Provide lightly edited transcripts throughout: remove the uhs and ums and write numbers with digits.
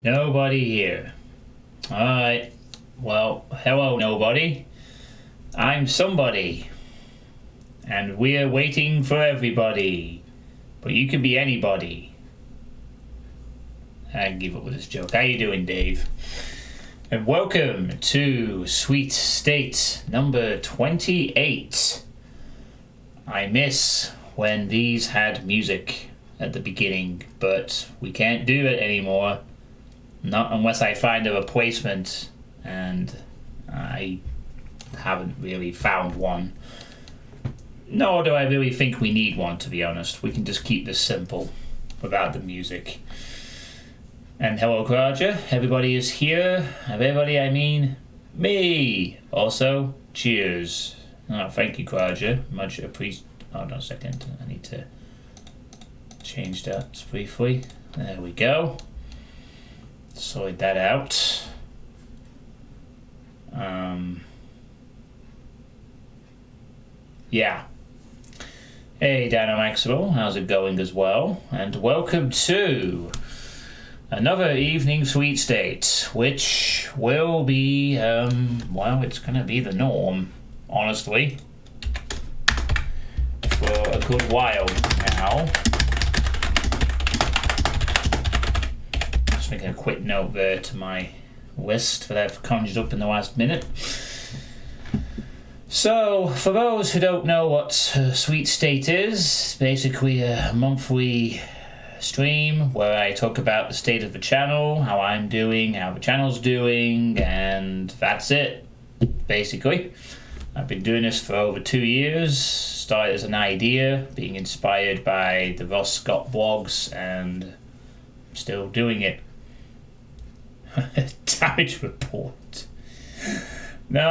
Nobody here. Alright. Well, hello, nobody. I'm somebody. And we're waiting for everybody. But you can be anybody. I give up with this joke. How you doing, Dave? And welcome to Sweet State number 28. I miss when these had music at the beginning, but we can't do it anymore. Not unless I find a replacement, and I haven't really found one. Nor do I really think we need one, to be honest. We can just keep this simple without the music. And hello, Roger. Everybody is here. Everybody, I mean me. Also, cheers. Oh, thank you, Roger. Much appreciated. Hold on a second. I need to change that briefly. There we go. Sort that out. Yeah. Hey, Dino Maxwell, how's it going as well? And welcome to another evening Sweet State, which will be, well, it's gonna be the norm, honestly, for a good while now. Making a quick note there to my list that I've conjured up in the last minute. So, for those who don't know what Sweet State is, it's basically a monthly stream where I talk about the state of the channel, how I'm doing, how the channel's doing, and that's it, basically. I've been doing this for over 2 years. Started as an idea, being inspired by the Ross Scott vlogs, and still doing it. Damage report. No,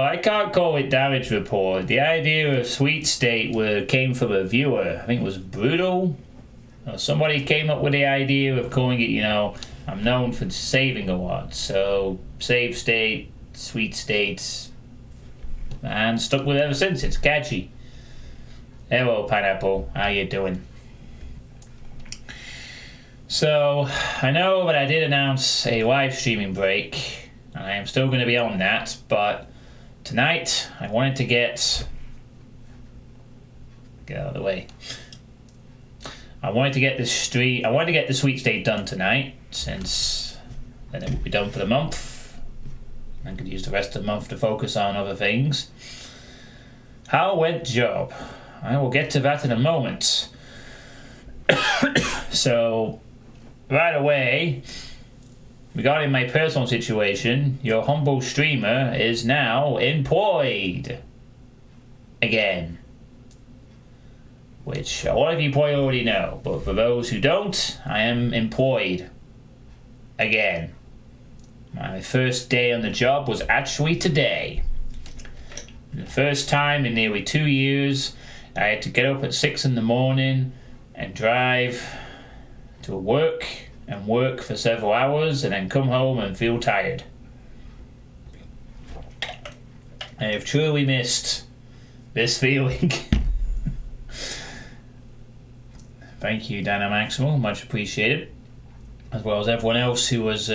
I can't call it damage report. The idea of Sweet State came from a viewer. I think it was Brutal. Somebody came up with the idea of calling it, I'm known for saving a lot. So, Save State, Sweet State, and stuck with it ever since. It's catchy. Hello, Pineapple. How you doing? So, I know that I did announce a live streaming break, and I am still going to be on that, but tonight I wanted to get out of the way. I wanted to get the Sweet State done tonight, since then it will be done for the month. I could use the rest of the month to focus on other things. How went the job? I will get to that in a moment. So, right away, regarding my personal situation, your humble streamer is now employed again. Which a lot of you probably already know, but for those who don't, I am employed again. My first day on the job was actually today. The first time in nearly 2 years, I had to get up at 6 in the morning and drive to work and work for several hours and then come home and feel tired. I have truly missed this feeling. Thank you, Dino Maximal, much appreciated. As well as everyone else who was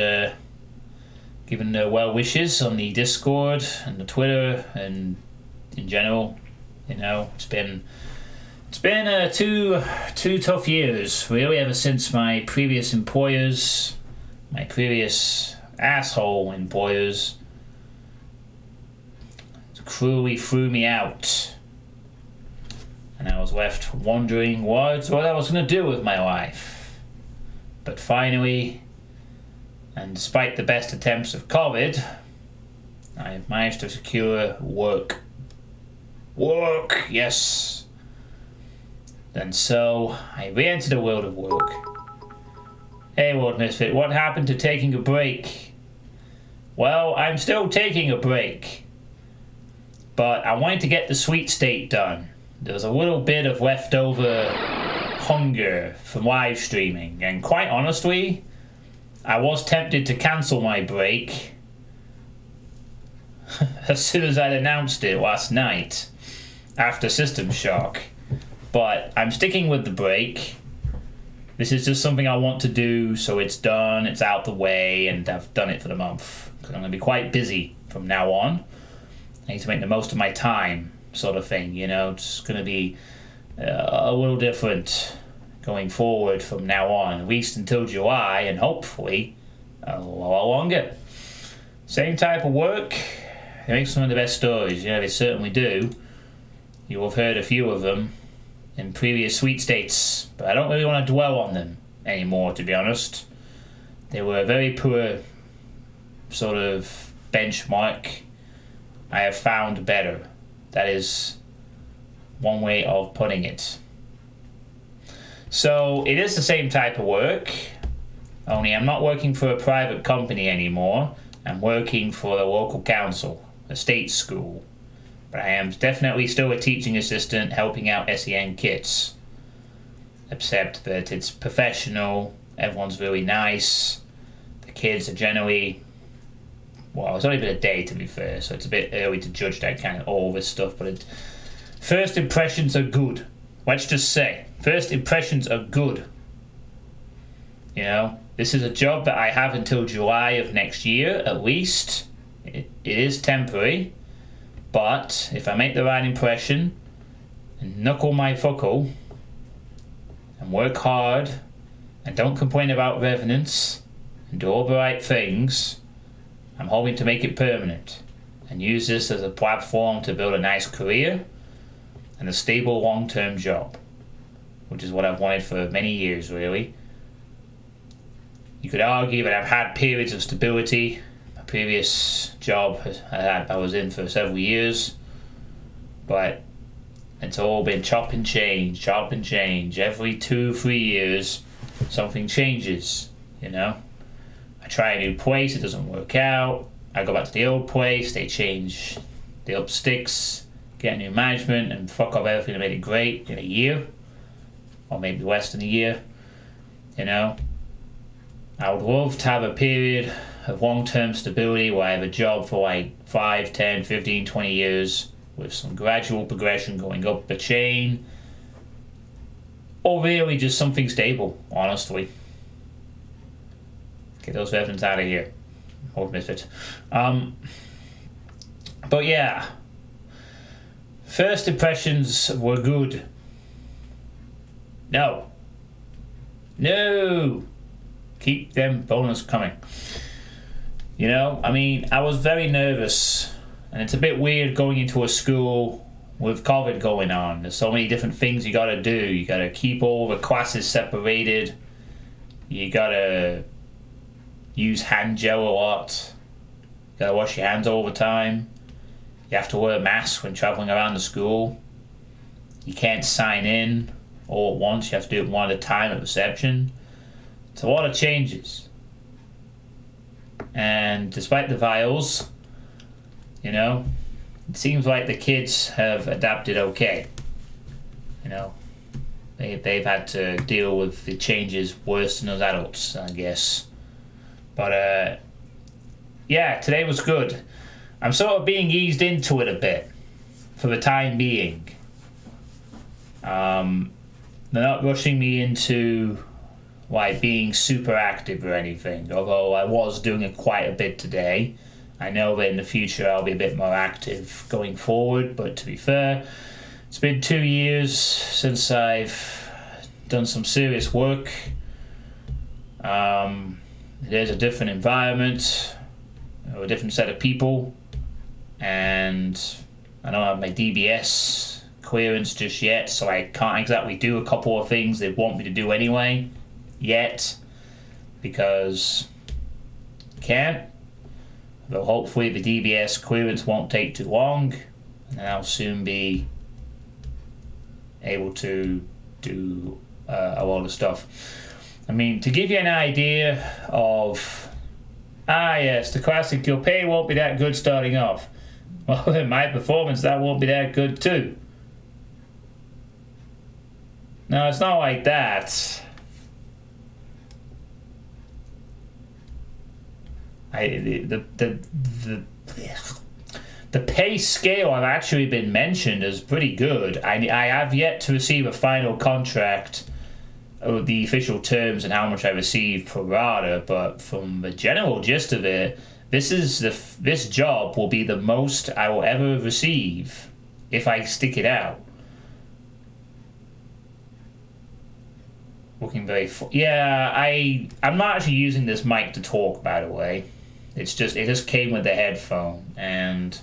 giving their well wishes on the Discord and the Twitter and in general. It's been two tough years, really, ever since my previous asshole employers, cruelly threw me out. And I was left wondering what I was going to do with my life. But finally, and despite the best attempts of COVID, I have managed to secure work. Work, yes. And so, I re-entered the world of work. Hey, World Misfit, what happened to taking a break? Well, I'm still taking a break. But I wanted to get the Sweet State done. There was a little bit of leftover hunger from live streaming. And quite honestly, I was tempted to cancel my break as soon as I'd announced it last night after System Shock. But I'm sticking with the break This is just something I want to do, so it's done, it's out the way, and I've done it for the month. Because I'm going to be quite busy from now on. I need to make the most of my time, sort of thing, you know. It's going to be a little different going forward from now on, at least until July, and hopefully a lot longer. Same type of work. They make some of the best stories, you know, they certainly do. You will have heard a few of them in previous Sweet States, but I don't really want to dwell on them anymore, to be honest. They were a very poor sort of benchmark. I have found better. That is one way of putting it. So it is the same type of work, only I'm not working for a private company anymore. I'm working for the local council, a state school. But I am definitely still a teaching assistant helping out SEN kids. Except that it's professional, everyone's really nice, the kids are generally, well, it's only been a day to be fair, so it's a bit early to judge that kind of all this stuff, but first impressions are good. Let's just say, first impressions are good. You know, this is a job that I have until July of next year, at least. It is temporary. But if I make the right impression and knuckle my fuckle and work hard and don't complain about revenants and do all the right things, I'm hoping to make it permanent and use this as a platform to build a nice career and a stable long-term job, which is what I've wanted for many years, really. You could argue that I've had periods of stability. Previous job I was in for several years, but it's all been chop and change. Every 2-3 years something changes, you know. I try a new place, it doesn't work out, I go back to the old place, they change the up sticks, get new management and fuck up everything and made it great in a year, or maybe less than a year, you know. I would love to have a period of long-term stability where I have a job for like 5, 10, 15, 20 years with some gradual progression going up the chain, or really just something stable, honestly. Get those veterans out of here. Old misfit. But yeah, first impressions were good. No. Keep them bonus coming. You know, I mean, I was very nervous, and it's a bit weird going into a school with COVID going on. There's so many different things you gotta do. You gotta keep all the classes separated. You gotta use hand gel a lot. You gotta wash your hands all the time. You have to wear a mask when traveling around the school. You can't sign in all at once. You have to do it one at a time at reception. It's a lot of changes. And despite the vials, you know, it seems like the kids have adapted okay. You know, they've had to deal with the changes worse than us adults, I guess. But yeah, today was good. I'm sort of being eased into it a bit for the time being. They're not rushing me into like being super active or anything, although I was doing it quite a bit today. I know that in the future I'll be a bit more active going forward, but to be fair, it's been 2 years since I've done some serious work. There's a different environment, a different set of people, and I don't have my DBS clearance just yet, so I can't exactly do a couple of things they want me to do anyway. Yet, because I can't. Though hopefully the DBS clearance won't take too long, and I'll soon be able to do a lot of stuff. I mean, to give you an idea of, yes, the classic, your pay won't be that good starting off. Well, in my performance, that won't be that good too. No, it's not like that. The pay scale I've actually been mentioned as pretty good. I have yet to receive a final contract the official terms and how much I receive pro rata, but from the general gist of it, this job will be the most I will ever receive if I stick it out. Looking very yeah, I'm not actually using this mic to talk, by the way. It just came with the headphone, and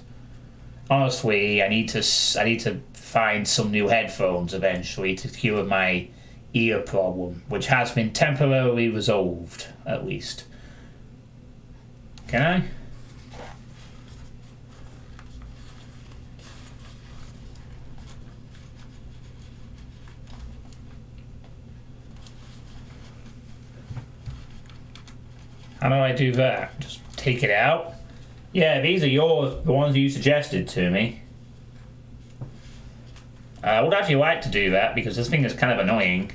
honestly, I need to find some new headphones eventually to cure my ear problem, which has been temporarily resolved, at least. Can I? How do I do that? Just take it out? Yeah, these are the ones you suggested to me. I would actually like to do that because this thing is kind of annoying.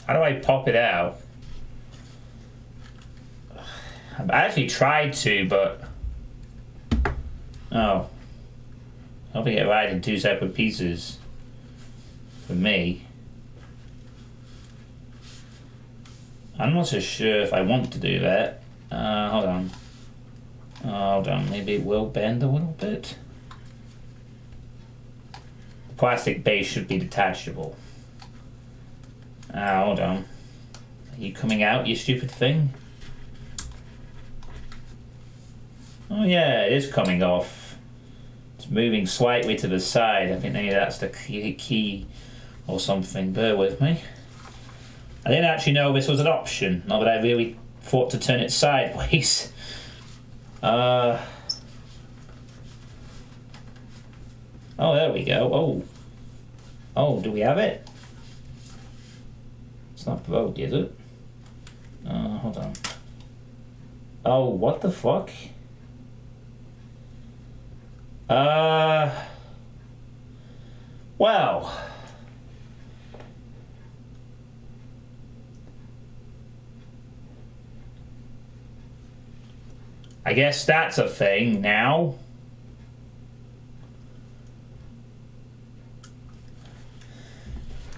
How do I pop it out? I actually tried to, but... Oh. I think it right in two separate pieces. For me. I'm not so sure if I want to do that. Hold on. Hold on, maybe it will bend a little bit. The plastic base should be detachable. Hold on. Are you coming out, you stupid thing? Oh yeah, it is coming off. It's moving slightly to the side. I think maybe that's the key or something. Bear with me. I didn't actually know this was an option, not that I really thought to turn it sideways. Oh, there we go. Oh, do we have it? It's not broke, is it? Hold on. Oh, what the fuck? Well... I guess that's a thing now.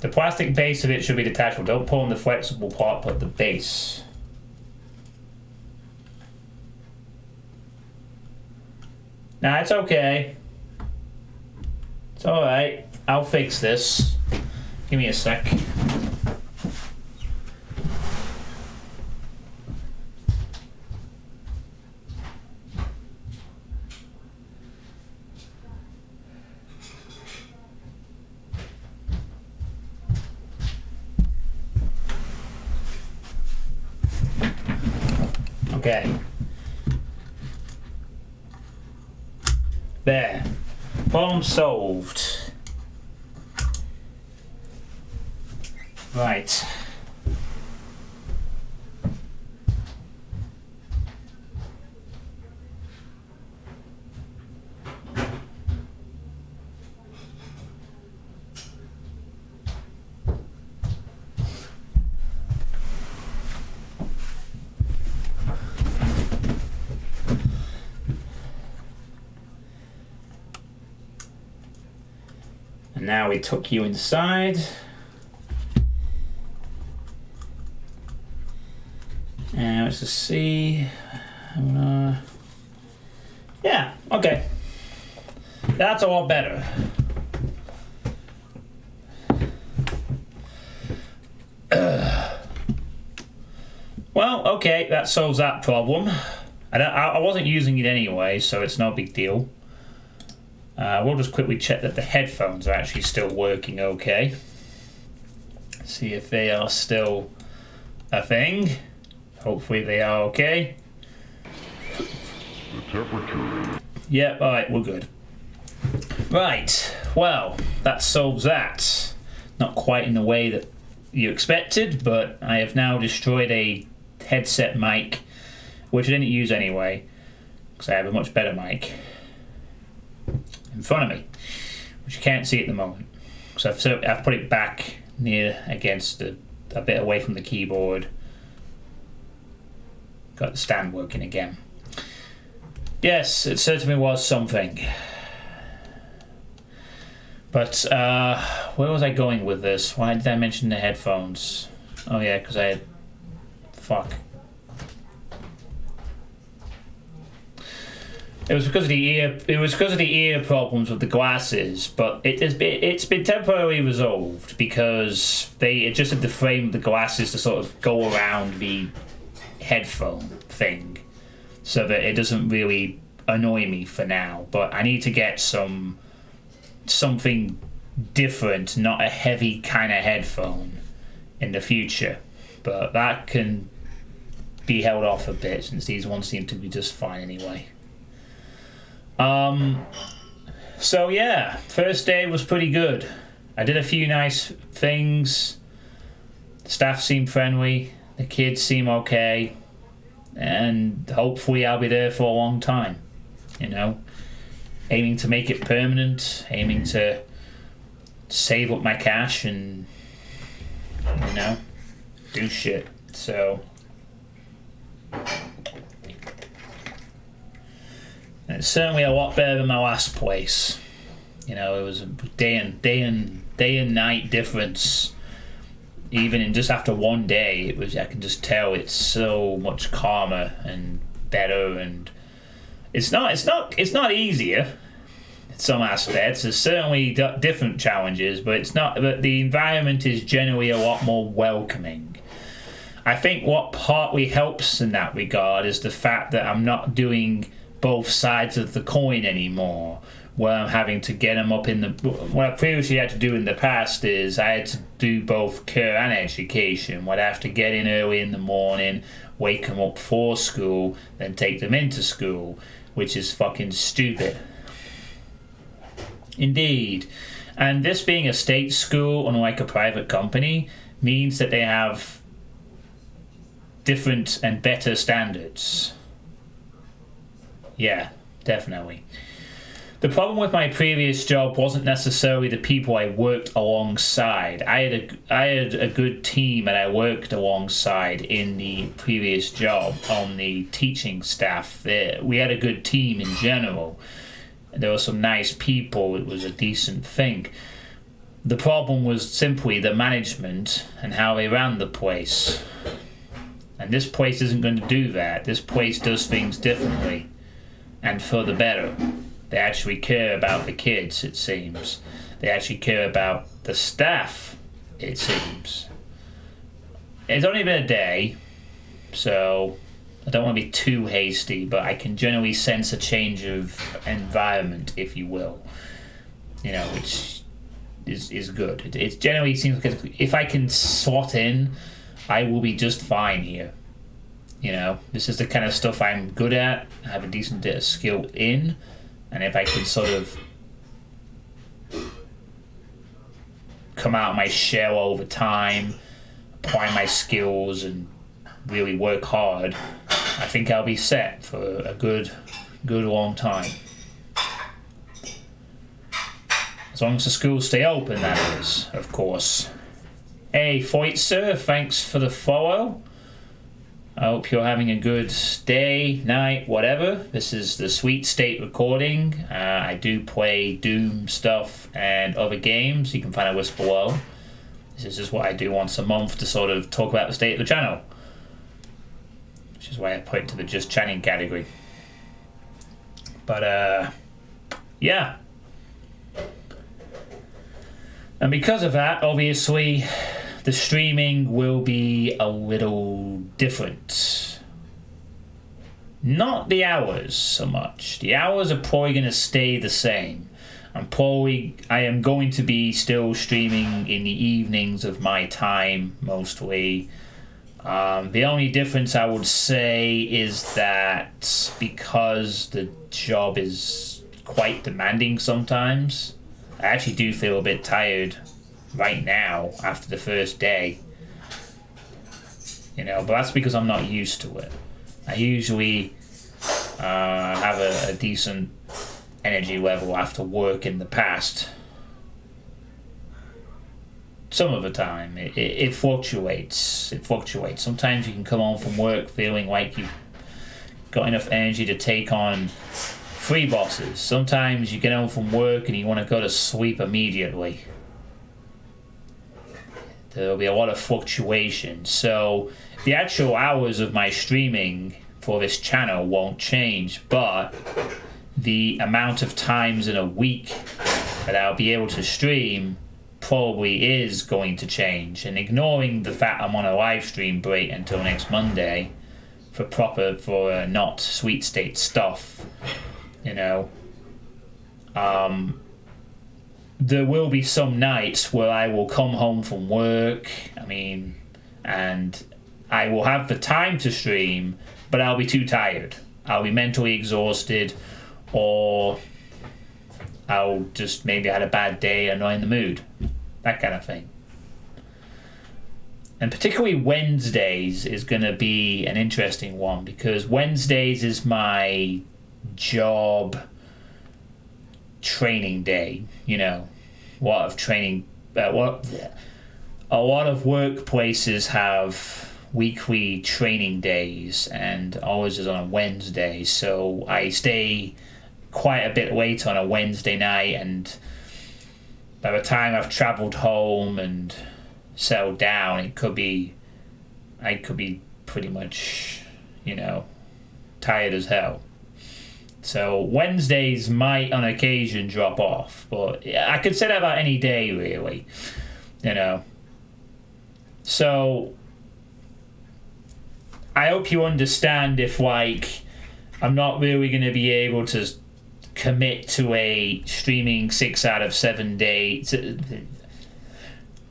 The plastic base of it should be detachable. Don't pull on the flexible part, but the base. Nah, it's okay. It's alright. I'll fix this. Give me a sec. Okay. There. Problem solved. Right. And now we took you inside. And let's just see. Yeah, okay. That's a lot better. Well, okay, that solves that problem. I wasn't using it anyway, so it's no big deal. We'll just quickly check that the headphones are actually still working okay. See if they are still a thing. Hopefully they are okay. The temperature. Yep, alright, we're good. Right, well, that solves that. Not quite in the way that you expected, but I have now destroyed a headset mic, which I didn't use anyway, because I have a much better mic in front of me, which you can't see at the moment. So I've put it back near against a bit away from the keyboard. Got the stand working again. Yes, it certainly was something. But where was I going with this? Why did I mention the headphones? Oh yeah, because I had... Fuck. It was because of the ear. It was because of the ear problems with the glasses, but it's been temporarily resolved because they adjusted the frame of the glasses to sort of go around the headphone thing, so that it doesn't really annoy me for now. But I need to get something different, not a heavy kind of headphone, in the future. But that can be held off a bit since these ones seem to be just fine anyway. So yeah, first day was pretty good. I did a few nice things. The staff seemed friendly. The kids seem okay. And hopefully I'll be there for a long time. You know, aiming to make it permanent, aiming to save up my cash and, you know, do shit. So... And it's certainly a lot better than my last place. You know, it was a day and night difference. Even in just after one day, it was. I can just tell it's so much calmer and better, and it's not easier in some aspects. There's certainly different challenges, but it's not. But the environment is generally a lot more welcoming. I think what partly helps in that regard is the fact that I'm not doing both sides of the coin anymore, where I'm having to get them up in the... What I previously had to do in the past is I had to do both care and education. I'd have to get in early in the morning, wake them up for school, then take them into school, which is fucking stupid. Indeed. And this being a state school, unlike a private company, means that they have different and better standards. Yeah, definitely. The problem with my previous job wasn't necessarily the people I worked alongside. I had a good team that I worked alongside in the previous job on the teaching staff there. We had a good team in general. There were some nice people. It was a decent thing. The problem was simply the management and how they ran the place. And this place isn't going to do that. This place does things differently. And for the better. They actually care about the kids, it seems. They actually care about the staff, it seems. It's only been a day, so I don't want to be too hasty, but I can generally sense a change of environment, if you will. You know, which is good. It generally seems like if I can slot in, I will be just fine here. You know, this is the kind of stuff I'm good at, I have a decent bit of skill in, and if I can sort of come out of my shell over time, apply my skills, and really work hard, I think I'll be set for a good long time. As long as the schools stay open, that is, of course. Hey, Foitzer, thanks for the follow. I hope you're having a good day, night, whatever. This is the Sweet State recording. I do play Doom stuff and other games. You can find a list below. This is just what I do once a month to sort of talk about the state of the channel. Which is why I put it to the just chatting category. But, yeah. And because of that, obviously, the streaming will be a little different. Not the hours so much. The hours are probably going to stay the same. I am going to be still streaming in the evenings of my time, mostly. The only difference I would say is that because the job is quite demanding sometimes, I actually do feel a bit tired right now after the first day. You know, but that's because I'm not used to it. I usually have a decent energy level after work in the past. Some of the time. It fluctuates. It fluctuates. Sometimes you can come home from work feeling like you've got enough energy to take on 3 bosses. Sometimes you get home from work and you want to go to sleep immediately. There'll be a lot of fluctuation. So the actual hours of my streaming for this channel won't change, but the amount of times in a week that I'll be able to stream probably is going to change. And ignoring the fact I'm on a live stream break until next Monday for not Sweet State stuff, you know, there will be some nights where I will come home from work, and I will have the time to stream, but I'll be too tired. I'll be mentally exhausted, or I'll just maybe had a bad day and not in the mood. That kind of thing. And particularly Wednesdays is going to be an interesting one, because Wednesdays is my job training day. You know, a lot of workplaces have weekly training days, and ours is on a Wednesday, so I stay quite a bit late on a Wednesday night, and by the time I've travelled home and settled down, I could be pretty much, you know, tired as hell. So Wednesdays might on occasion drop off, but I could say that about any day, really, you know. So I hope you understand if, like, I'm not really going to be able to commit to a streaming 6 out of 7 days,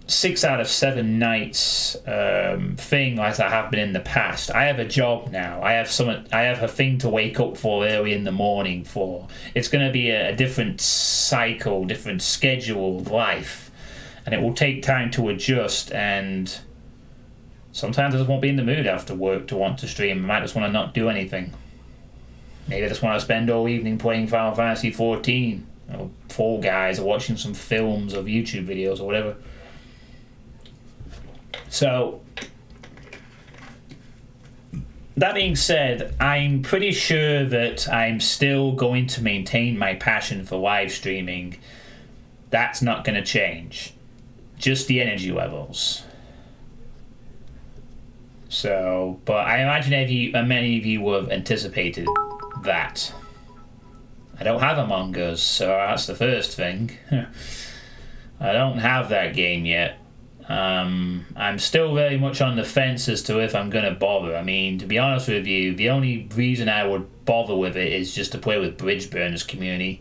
6 out of 7 nights thing as I have been in the past. I have a job now. I have a thing to wake up for early in the morning for. It's going to be a different cycle, different schedule of life, and it will take time to adjust. And sometimes I just won't be in the mood after work to want to stream. I might just want to not do anything. Maybe I just want to spend all evening playing Final Fantasy 14 or Fall Guys, or watching some films or YouTube videos or whatever. So, that being said, I'm pretty sure that I'm still going to maintain my passion for live streaming. That's not going to change. Just the energy levels. So, but I imagine many of you have anticipated that. I don't have Among Us, so that's the first thing. I don't have that game yet. I'm still very much on the fence as to if I'm going to bother. I mean, to be honest with you, the only reason I would bother with it is just to play with Bridge Burners community.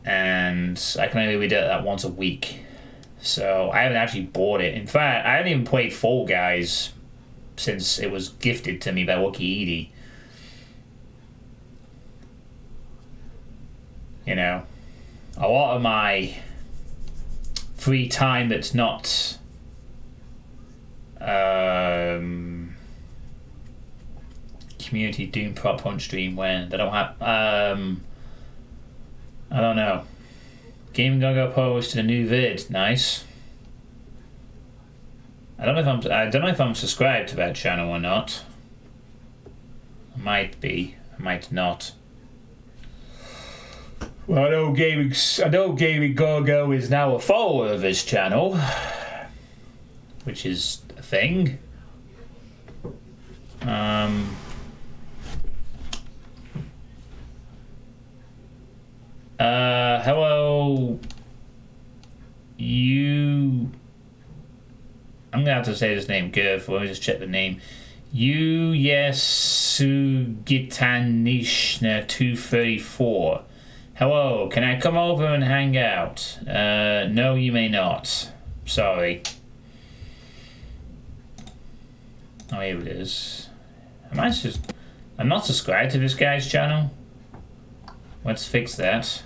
And I can only do that once a week. So I haven't actually bought it. In fact, I haven't even played Fall Guys since it was gifted to me by Wookie Edie. You know, a lot of my free time that's not community Doom Prop Punch stream when they don't have I don't know. Gaming Gaga posted a new vid. Nice. I don't know if I'm subscribed to that channel or not. I might be. I might not. Well, I know Gaming Gaga is now a follower of this channel, which is a thing. Hello. I'm gonna have to say this name carefully. Let me just check the name. Sugitanishna 234. Hello, can I come over and hang out? No, you may not. Sorry. Oh, here it is. I'm not subscribed to this guy's channel. Let's fix that.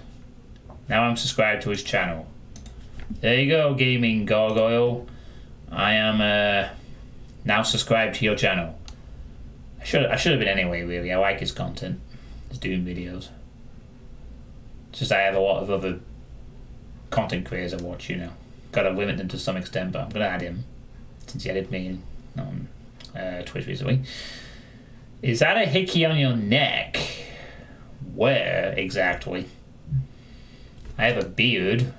Now I'm subscribed to his channel. There you go, Gaming Gargoyle. I am now subscribed to your channel. I should have been anyway, really. I like his content. He's doing videos. It's just I have a lot of other content creators I watch, you know. Gotta limit them to some extent, but I'm gonna add him since he added me on Twitch recently. Is that a hickey on your neck? Where exactly? I have a beard.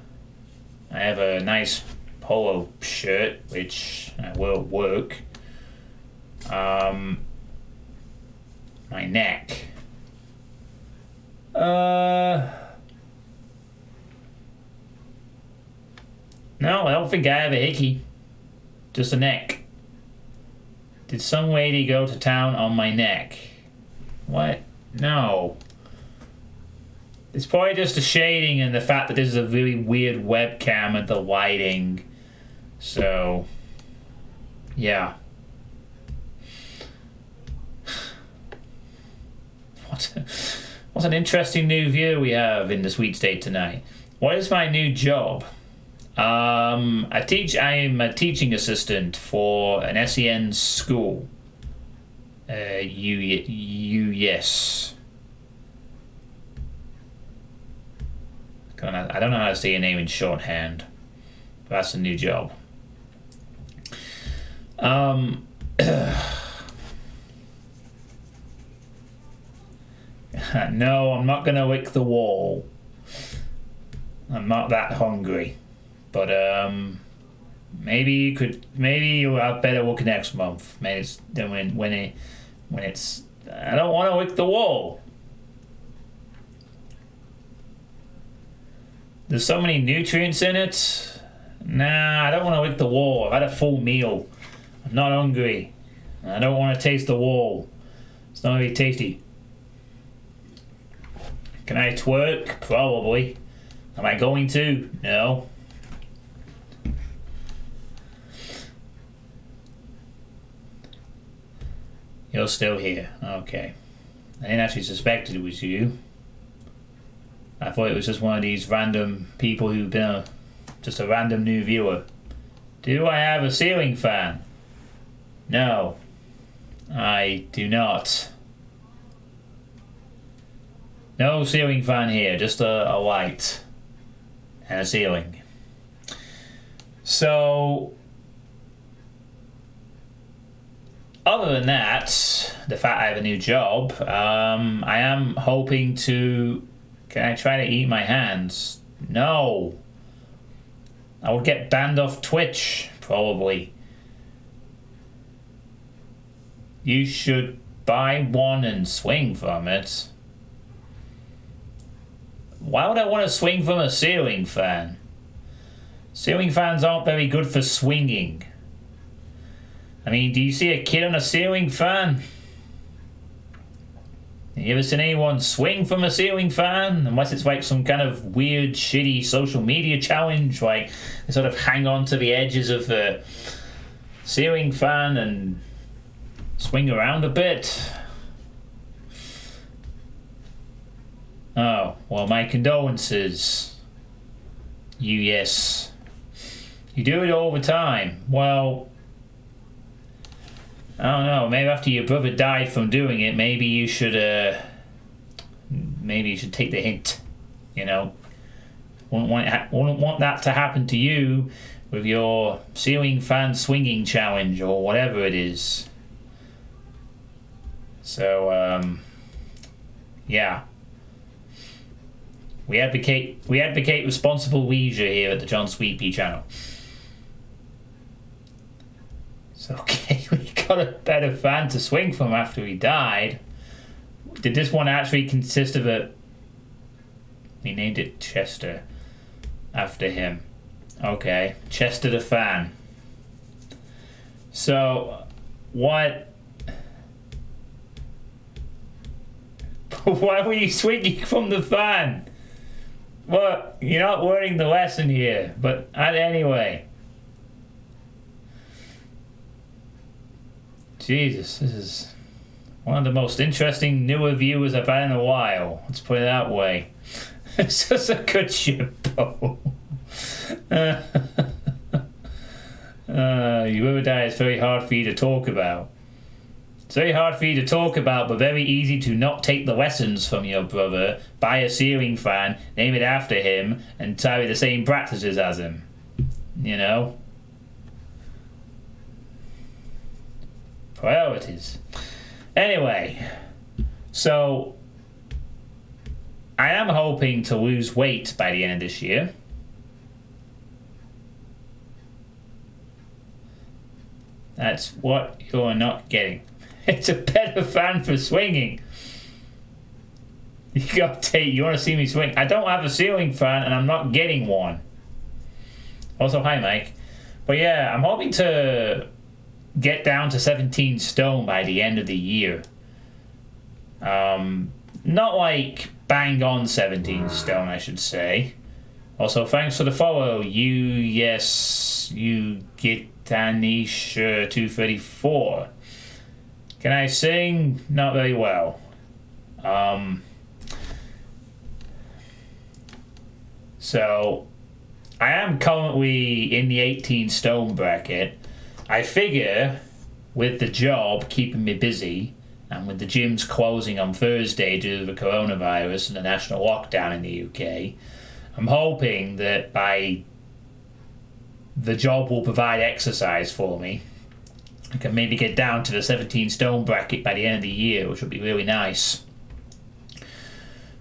I have a nice polo shirt, which will work. My neck. No, I don't think I have a hickey. Just a neck. Did some lady go to town on my neck? What? No. It's probably just the shading and the fact that this is a really weird webcam and the lighting. So, yeah. What an interesting new view we have in the Sweet State tonight. What is my new job? I am a teaching assistant for an SEN school. Yes. I don't know how to say your name in shorthand. But that's a new job. No, I'm not gonna lick the wall. I'm not that hungry. But maybe you'll have better luck next month. Maybe it's when it's I don't want to lick the wall. There's so many nutrients in it. Nah, I don't want to lick the wall. I've had a full meal. I'm not hungry. I don't want to taste the wall. It's not really tasty. Can I twerk? Probably. Am I going to? No. You're still here. Okay. I didn't actually suspect it was you. I thought it was just one of these random people who've been just a random new viewer. Do I have a ceiling fan? No. I do not. No ceiling fan here, just a light and a ceiling. So, other than that, the fact I have a new job, I am hoping to... Can I try to eat my hands? No. I would get banned off Twitch, probably. You should buy one and swing from it. Why would I want to swing from a ceiling fan? Ceiling fans aren't very good for swinging. I mean, do you see a kid on a ceiling fan? You ever seen anyone swing from a ceiling fan? Unless it's like some kind of weird, shitty social media challenge, like they sort of hang on to the edges of the ceiling fan and swing around a bit. Oh, well, my condolences. Yes. You do it all the time. Well, I don't know, maybe after your brother died from doing it, maybe you should take the hint, you know. Wouldn't want that to happen to you with your ceiling fan swinging challenge or whatever it is. So, yeah. We advocate responsible leisure here at the John Suitepee channel. So, okay, we got a better fan to swing from after he died. Did this one actually consist of a... We named it Chester after him. Okay, Chester the fan. So, what... Why were you swinging from the fan? Well, you're not learning the lesson here, but anyway. Jesus, this is one of the most interesting newer viewers I've had in a while. Let's put it that way. It's just a good ship, though. Your brother died is very hard for you to talk about. It's very hard for you to talk about, but very easy to not take the lessons from your brother, buy a ceiling fan, name it after him, and carry the same practices as him. You know? Priorities. Anyway, so I am hoping to lose weight by the end of this year. That's what you're not getting. It's a better fan for swinging. You want to see me swing? I don't have a ceiling fan, and I'm not getting one. Also, hi, Mike. But yeah, I'm hoping to get down to 17 stone by the end of the year. Not like bang on 17 stone, I should say. Also, thanks for the follow. You get Danish 234. Can I sing? Not very well. So I am currently in the 18 stone bracket. I figure with the job keeping me busy and with the gyms closing on Thursday due to the coronavirus and the national lockdown in the UK, I'm hoping that the job will provide exercise for me. I can maybe get down to the 17 stone bracket by the end of the year, which would be really nice.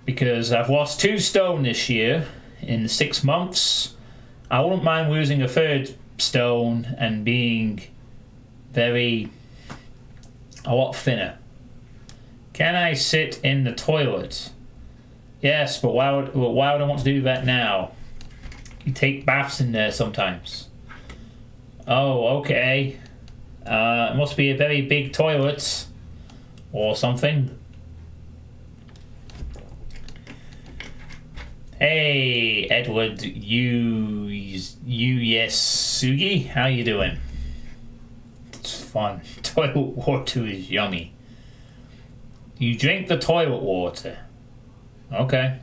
Because I've lost 2 stone this year in 6 months. I wouldn't mind losing a 3rd stone and being a lot thinner. Can I sit in the toilet? Yes, but why would I want to do that now? You take baths in there sometimes. Oh, okay. It must be a very big toilet or something. Hey, Edward, Sugi, how you doing? It's fun. Toilet water is yummy. You drink the toilet water. Okay.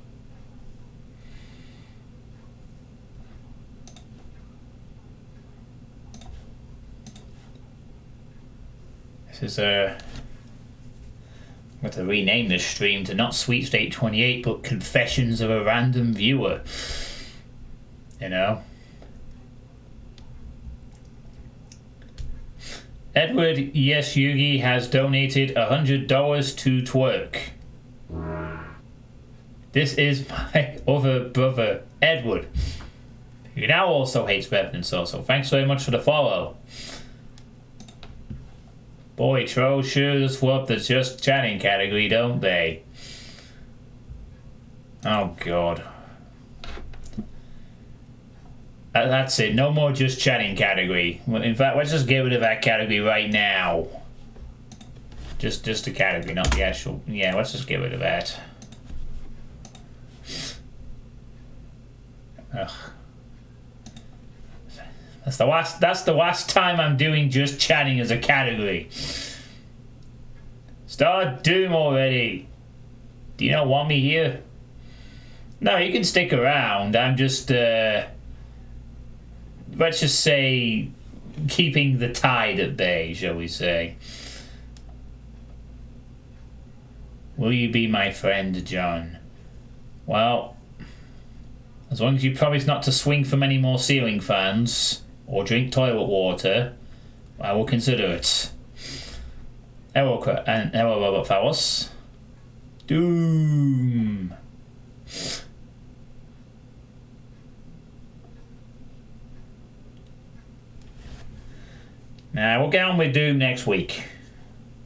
This is I'm going to rename this stream to not Sweet State 28, but Confessions of a Random Viewer. You know? Edward Yes Yugi has donated $100 to Twerk. This is my other brother, Edward, who now also hates Revenant Soul, so thanks very much for the follow. Boy, trolls sure just love the just chatting category, don't they? Oh, God. That's it. No more just chatting category. In fact, let's just get rid of that category right now. Just the category, not the actual... Yeah, let's just get rid of that. Ugh. That's the last time I'm doing just chatting as a category. Start Doom already. Do you not want me here? No, you can stick around. I'm just let's just say keeping the tide at bay, shall we say. Will you be my friend, John? Well, as long as you promise not to swing from any more ceiling fans or drink toilet water, I will consider it. Hello, Robert Phallus. Doom. Now, we'll get on with Doom next week.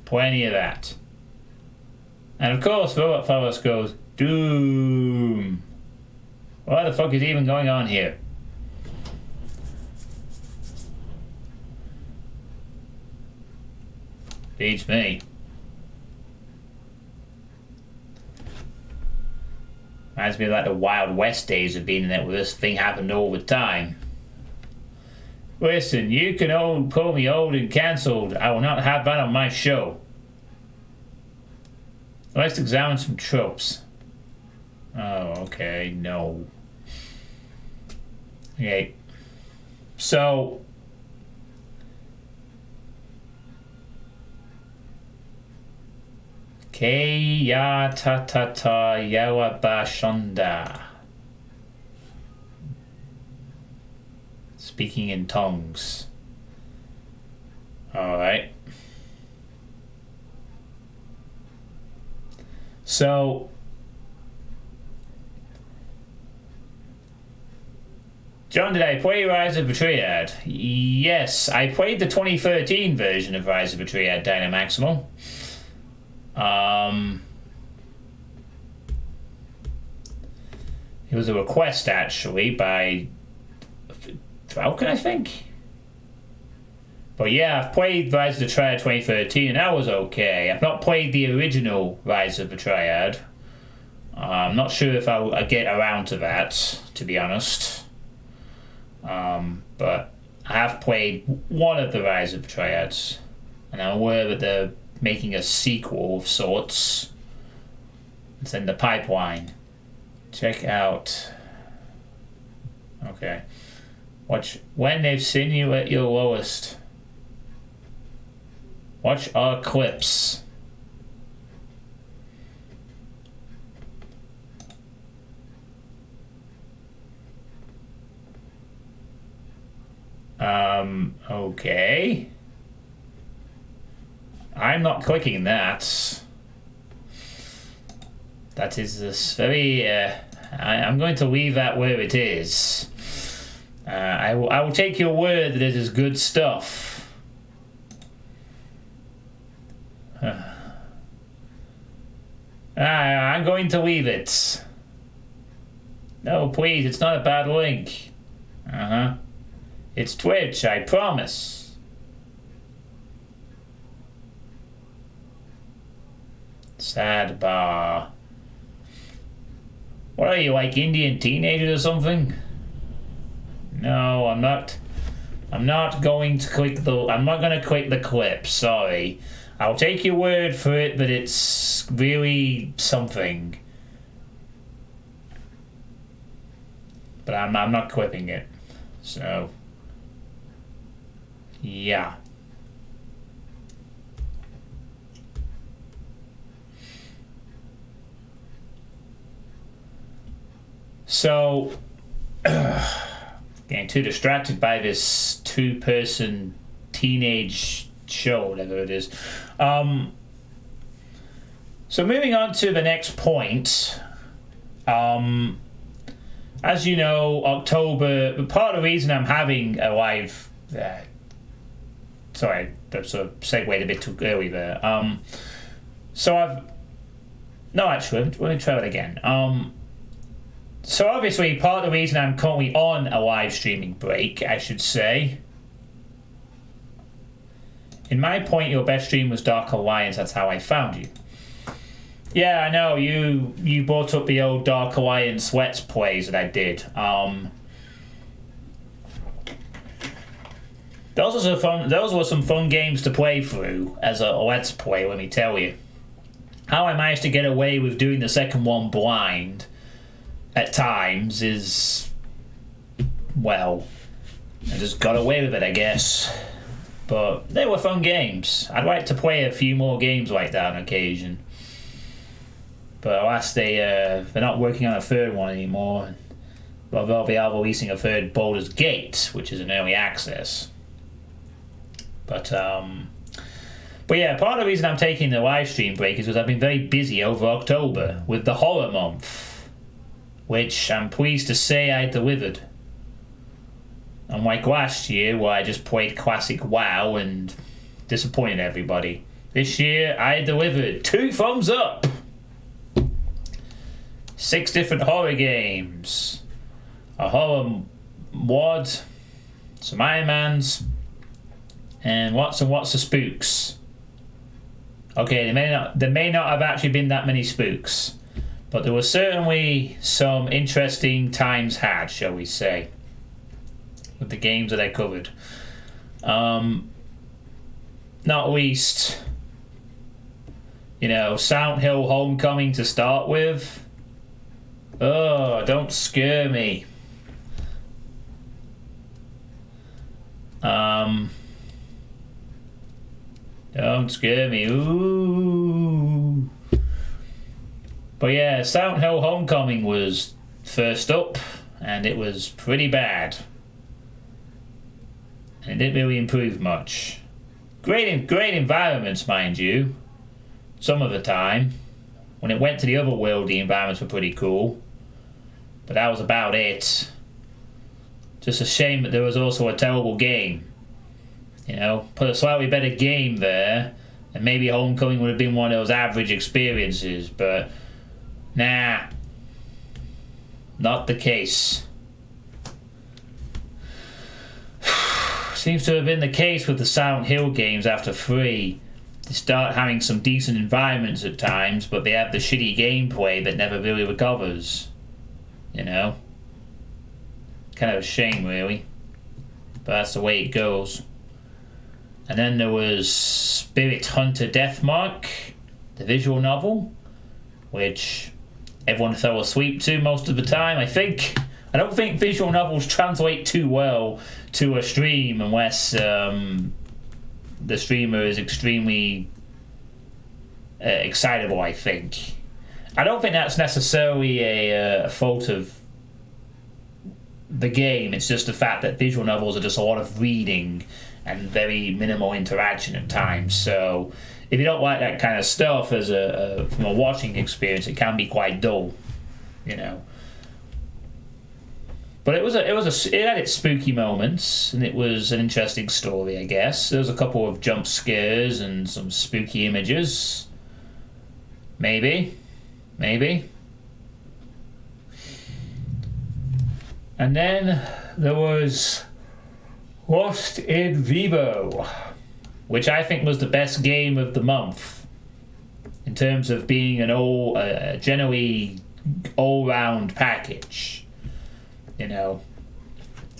Plenty of that. And of course, Robert Phallus goes, Doom. What the fuck is even going on here? Beats me. Reminds me of like the Wild West days of being in it where this thing happened all the time. Listen, you can call me old and cancelled. I will not have that on my show. Let's examine some tropes. Oh, okay, no. Okay. So... Keya tatata yawabashonda. Speaking in tongues. Alright. So... John, did I play Rise of the Triad? Yes, I played the 2013 version of Rise of the Triad Dynamaximal. It was a request, actually, by Falcon, I think. But yeah, I've played Rise of the Triad 2013, and that was okay. I've not played the original Rise of the Triad. I'm not sure if I'll get around to that, to be honest. But I have played one of the Rise of the Triads, and I'm aware that they're making a sequel of sorts. It's in the pipeline. Check out. Okay. Watch when they've seen you at your lowest. Watch our clips. Okay. I'm not clicking that. That is this very. I'm going to leave that where it is. I will take your word that it is good stuff. I'm going to leave it. No, please, it's not a bad link. It's Twitch, I promise. Sad bar. What are you, like Indian teenagers or something? No, I'm not. I'm not going to click the. I'm not going to click the clip. Sorry. I'll take your word for it, but it's really something. But I'm not clipping it. So. Yeah. So, getting too distracted by this two-person teenage show, whatever it is. So moving on to the next point. As you know, October, part of the reason I'm having a live... sorry, that sort of segued a bit too early there. So I've... No, actually, let me try it again. So obviously, part of the reason I'm currently on a live streaming break, I should say. In my point, your best stream was Dark Alliance. That's how I found you. Yeah, I know. You brought up the old Dark Alliance Let's Plays that I did. Those were some fun games to play through as a Let's Play, let me tell you. How I managed to get away with doing the second one blind at times is, well, I just got away with it, I guess. But they were fun games. I'd like to play a few more games like that on occasion. But alas, they're not working on a third one anymore. Well, they are releasing a third Baldur's Gate, which is an early access. But yeah, part of the reason I'm taking the live stream break is because I've been very busy over October with the horror month, which I'm pleased to say I delivered. Unlike last year, where I just played classic WoW and disappointed everybody. This year, I delivered 2 thumbs up! 6 different horror games. A horror wad, some Iron Mans, and lots of spooks. Okay, there may not have actually been that many spooks, but there were certainly some interesting times had, shall we say, with the games that I covered. Not least, Silent Hill Homecoming to start with. Oh, don't scare me. Don't scare me. Ooh. But yeah, Silent Hill Homecoming was first up, and it was pretty bad. And it didn't really improve much. Great environments, mind you. Some of the time. When it went to the other world, the environments were pretty cool. But that was about it. Just a shame that there was also a terrible game. You know, put a slightly better game there, and maybe Homecoming would have been one of those average experiences, but nah, not the case. Seems to have been the case with the Silent Hill games after 3. They start having some decent environments at times, but they have the shitty gameplay that never really recovers. You know? Kind of a shame, really. But that's the way it goes. And then there was Spirit Hunter Deathmark, the visual novel, which everyone fell asleep to most of the time, I think. I don't think visual novels translate too well to a stream unless the streamer is extremely excitable, I think. I don't think that's necessarily a fault of the game. It's just the fact that visual novels are just a lot of reading and very minimal interaction at times. So if you don't like that kind of stuff as from a watching experience, it can be quite dull, you know. But it had its spooky moments, and it was an interesting story, I guess. There was a couple of jump scares and some spooky images. Maybe. And then there was Lost in Vivo, which I think was the best game of the month in terms of being an generally all-round package. You know,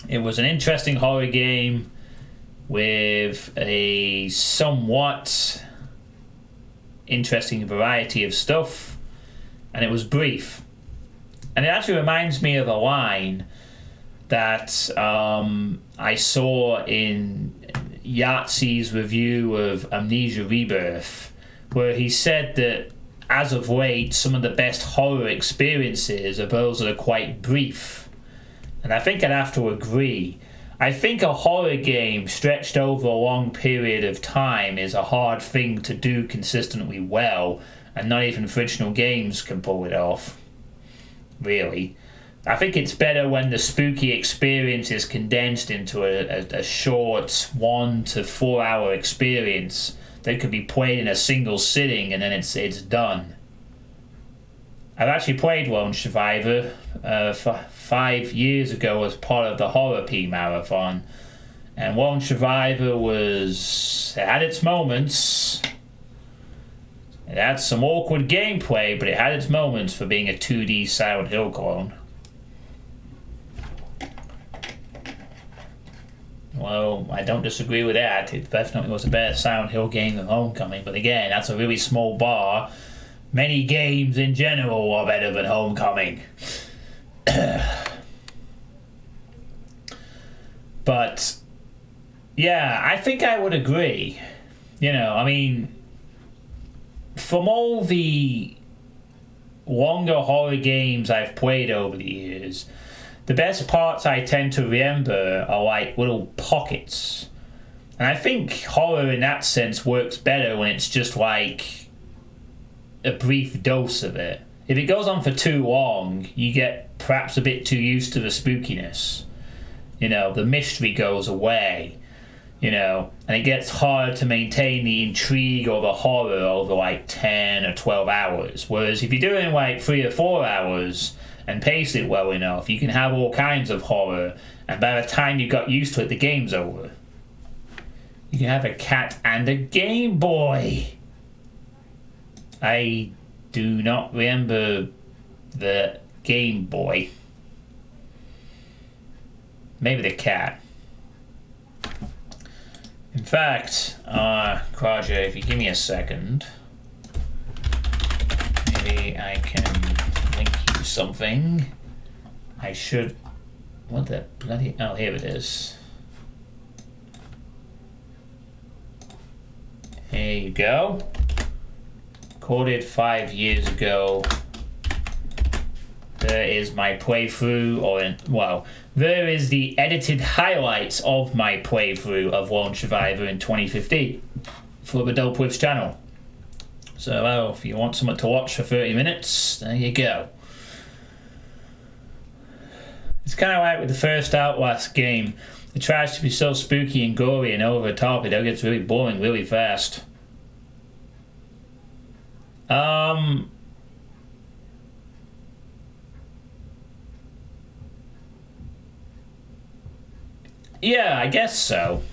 it was an interesting horror game with a somewhat interesting variety of stuff, and it was brief. And it actually reminds me of a line that I saw in Yahtzee's review of Amnesia Rebirth, where he said that as of late, some of the best horror experiences are those that are quite brief. And I think I'd have to agree. I think a horror game stretched over a long period of time is a hard thing to do consistently well, and not even fictional games can pull it off, really. I think it's better when the spooky experience is condensed into a short 1 to 4 hour experience that could be played in a single sitting and then it's done. I've actually played Lone Survivor 5 years ago as part of the Suitepee marathon, and Lone Survivor it had its moments. It had some awkward gameplay, but it had its moments for being a 2D Silent Hill clone. Well, I don't disagree with that. It definitely was a better Silent Hill game than Homecoming, but again, that's a really small bar. Many games in general are better than Homecoming. But, yeah, I think I would agree. You know, I mean, from all the longer horror games I've played over the years, the best parts I tend to remember are like little pockets. And I think horror in that sense works better when it's just like a brief dose of it. If it goes on for too long, you get perhaps a bit too used to the spookiness. You know, the mystery goes away, you know, and it gets hard to maintain the intrigue or the horror over like 10 or 12 hours. Whereas if you do it in like 3 or 4 hours and pace it well enough, you can have all kinds of horror, and by the time you got used to it, the game's over. You can have a cat and a Game Boy. I do not remember the Game Boy. Maybe the cat. In fact, Kraja, if you give me a second, maybe I can link you something. I should... What the bloody... Oh, here it is. There you go. Recorded 5 years ago. There is my playthrough, there is the edited highlights of my playthrough of Lone Survivor in 2015 for the Dope Whips channel. So, if you want something to watch for 30 minutes, there you go. It's kind of like with the first Outlast game. It tries to be so spooky and gory and over the top, it gets really boring really fast. Yeah, I guess so.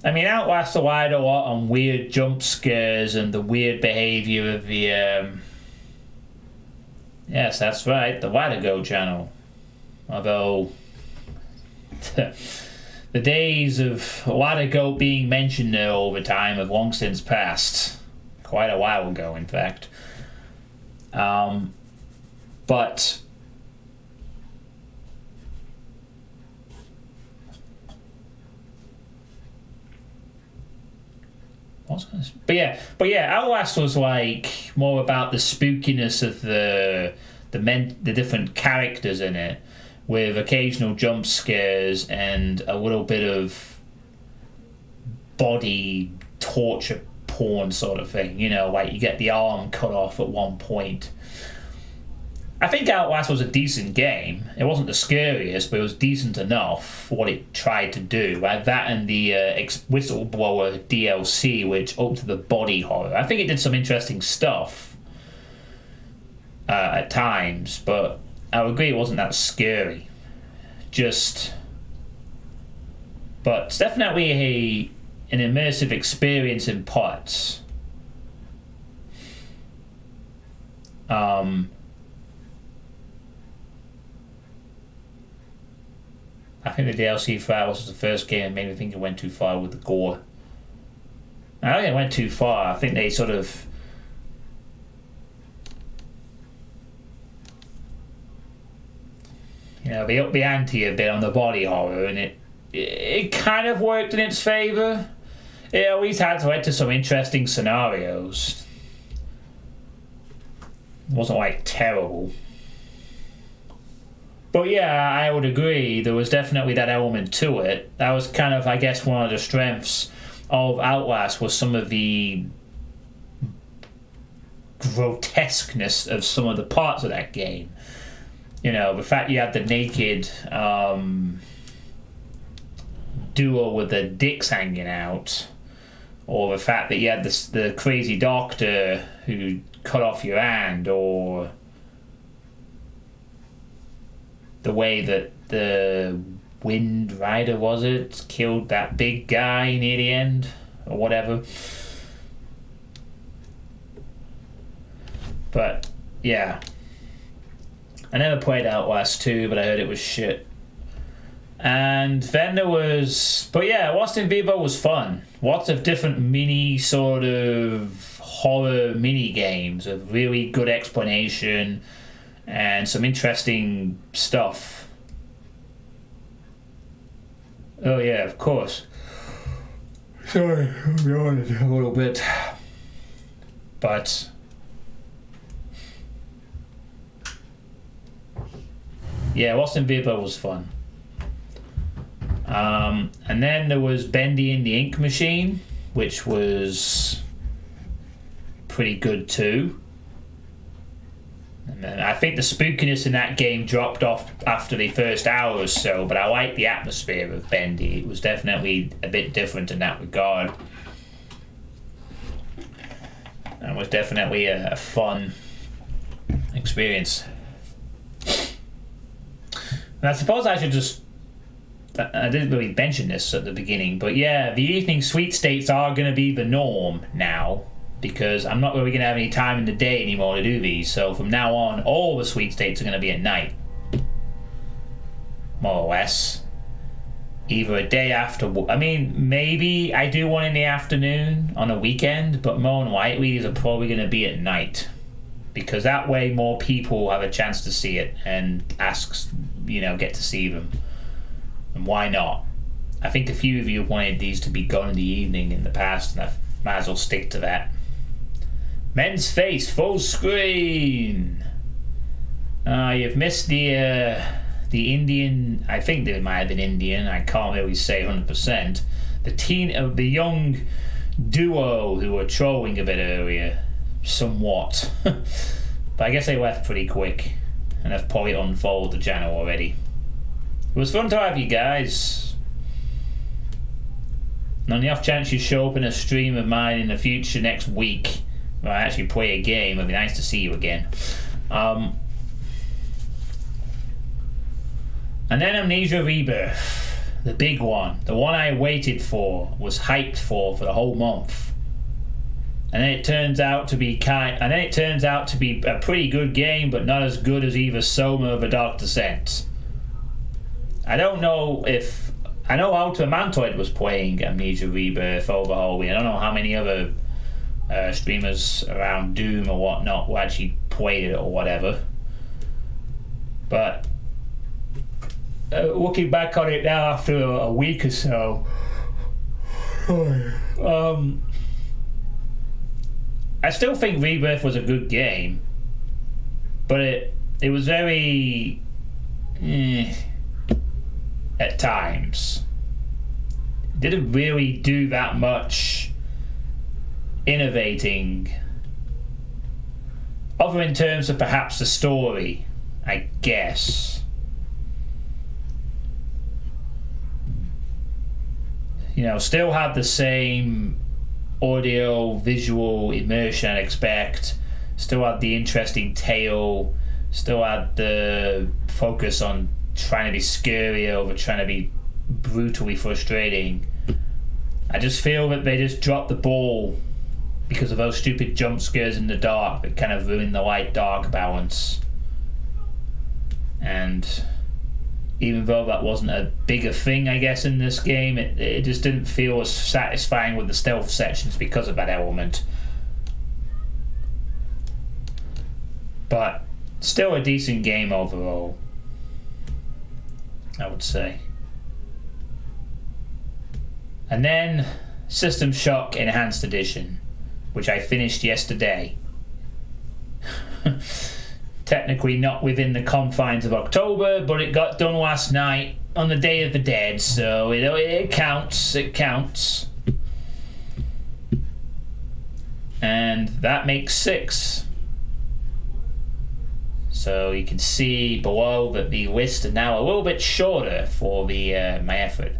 I mean, Outlast relied a lot on weird jump scares and the weird behavior of the, yes, that's right, the Latigo channel. Although, the days of Latigo being mentioned there all the time have long since passed. Quite a while ago, in fact. But But yeah, Outlast was like more about the spookiness of the different characters in it, with occasional jump scares and a little bit of body torture porn sort of thing. You know, like you get the arm cut off at one point. I think Outlast was a decent game. It wasn't the scariest, but it was decent enough for what it tried to do. Like that and the Whistleblower DLC, which upped to the body horror. I think it did some interesting stuff at times, but I would agree it wasn't that scary. But it's definitely an immersive experience in parts. I think the DLC for Outlast was the first game that made me think it went too far with the gore. I don't think it went too far. I think they sort of... You know, they upped the ante a bit on the body horror, and it kind of worked in its favour. It always had to lead to some interesting scenarios. It wasn't, like, terrible. But yeah, I would agree, there was definitely that element to it. That was kind of, I guess, one of the strengths of Outlast, was some of the grotesqueness of some of the parts of that game. You know, the fact you had the naked duo with the dicks hanging out, or the fact that you had the crazy doctor who cut off your hand, or the way that the Wind Rider, was it, killed that big guy near the end, or whatever. But, yeah. I never played Outlast 2, but I heard it was shit. And then there was... But yeah, Lost in Vivo was fun. Lots of different mini sort of horror mini games of really good explanation and some interesting stuff. Oh yeah, of course. Sorry, I'm yawning a little bit. But yeah, Lost in Vivo was fun. And then there was Bendy and the Ink Machine, which was pretty good too. And then I think the spookiness in that game dropped off after the first hour or so, but I liked the atmosphere of Bendy. It was definitely a bit different in that regard. And it was definitely a fun experience. And I suppose I should just... I didn't really mention this at the beginning, but yeah, the evening sweepstakes are going to be the norm now, because I'm not really going to have any time in the day anymore to do these. So from now on, all the sweepstakes are going to be at night, more or less. Either a day after. I mean, maybe I do one in the afternoon on a weekend, but more than likely these are probably going to be at night, because that way more people have a chance to see it and get to see them. And why not? I think a few of you wanted these to be gone in the evening in the past, and I might as well stick to that. Men's Face full screen. You've missed the Indian. I think they might have been Indian. I can't really say 100%. The young duo who were trolling a bit earlier, somewhat. But I guess they left pretty quick. and I've probably unfollowed the channel already. It was fun to have you guys. And on the off chance you show up in a stream of mine in the future next week, where I actually play a game, it'd be nice to see you again. And then Amnesia Rebirth, the big one, the one I waited for, was hyped for the whole month. And then it turns out to be a pretty good game, but not as good as either Soma or The Dark Descent. I don't know if... I know Ultramantoid was playing Amnesia Rebirth over Halloween. I don't know how many other streamers around Doom or whatnot who actually played it or whatever. But looking back on it now after a week or so, I still think Rebirth was a good game, but it was very at times. It didn't really do that much innovating, other in terms of perhaps the story, I guess. Still had the same audio visual immersion I'd expect, still had the interesting tale, still had the focus on trying to be scary over trying to be brutally frustrating. I just feel that they just dropped the ball because of those stupid jump scares in the dark that kind of ruined the light-dark balance. And even though that wasn't a bigger thing, I guess, in this game, it just didn't feel as satisfying with the stealth sections because of that element. But still a decent game overall, I would say. And then System Shock Enhanced Edition, which I finished yesterday. Technically not within the confines of October, but it got done last night on the Day of the Dead, so it counts. And that makes 6. So you can see below that the list is now a little bit shorter for my effort.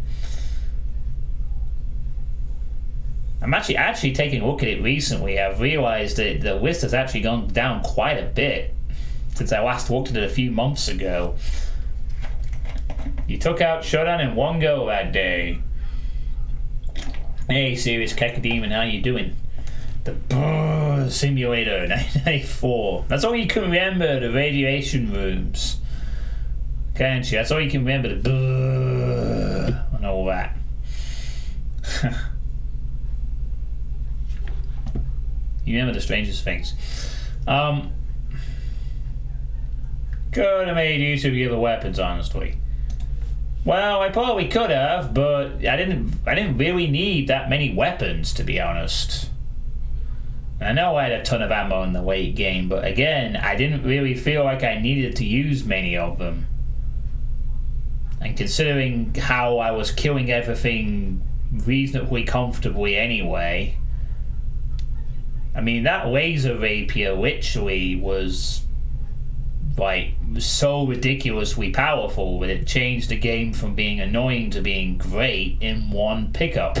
I'm actually taking a look at it recently. I've realised that the list has actually gone down quite a bit since I last looked at it a few months ago. You took out Shodan in one go that day. Hey, Serious Kekademon, how you doing? The Simulator 1994. That's all you can remember, the radiation rooms. Can't you? That's all you can remember, the and all that. You remember the strangest things. Could have made use of the other weapons, honestly. Well, I probably could have, but I didn't really need that many weapons, to be honest. I know I had a ton of ammo in the late game, but again, I didn't really feel like I needed to use many of them. And considering how I was killing everything reasonably comfortably anyway, I mean, that laser rapier literally was so ridiculously powerful that it changed the game from being annoying to being great in one pickup.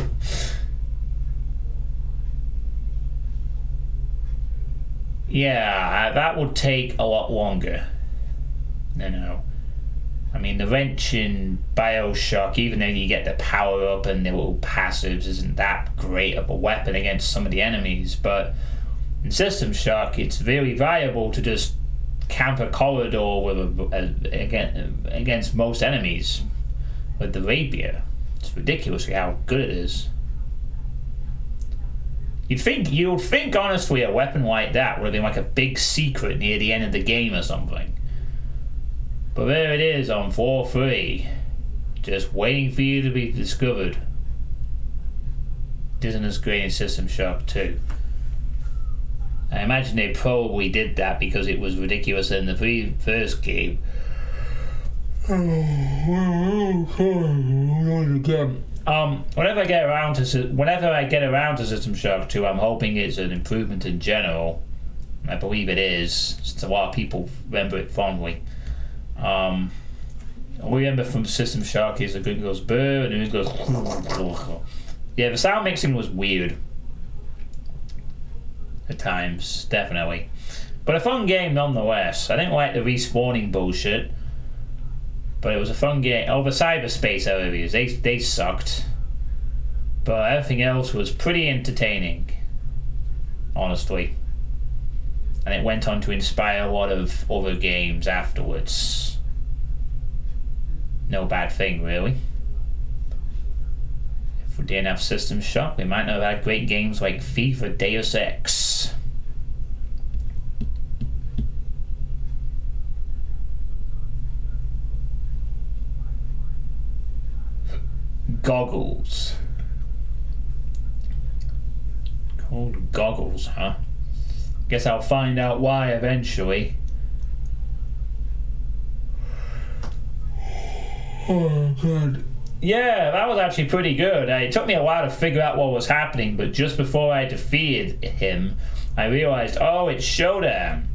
Yeah, that would take a lot longer. I mean, the wrench in Bioshock, even though you get the power up and the little passives, isn't that great of a weapon against some of the enemies, but in System Shock, it's very viable to just camp a corridor with against most enemies with the rapier. It's ridiculously how good it is. You'd think honestly a weapon like that would have been like a big secret near the end of the game or something. But there it is on floor 3, just waiting for you to be discovered. It isn't as great in System Shock 2. I imagine they probably did that because it was ridiculous in the first game. Whenever I get around to System Shock 2, I'm hoping it's an improvement in general. I believe it is, since a lot of people remember it fondly. All we remember from System Shock is the gun goes burr and it goes. Yeah, the sound mixing was weird at times, definitely. But a fun game nonetheless. I didn't like the respawning bullshit, but it was a fun game. Oh, the cyberspace areas, they sucked. But everything else was pretty entertaining, honestly. And it went on to inspire a lot of other games afterwards. No bad thing, really. If we didn't have System Shock, we might not have had great games like FIFA, Deus Ex. Goggles. Called goggles, huh? Guess I'll find out why eventually. Oh, God. Yeah, that was actually pretty good. It took me a while to figure out what was happening, but just before I defeated him, I realized, oh, it's Showdown.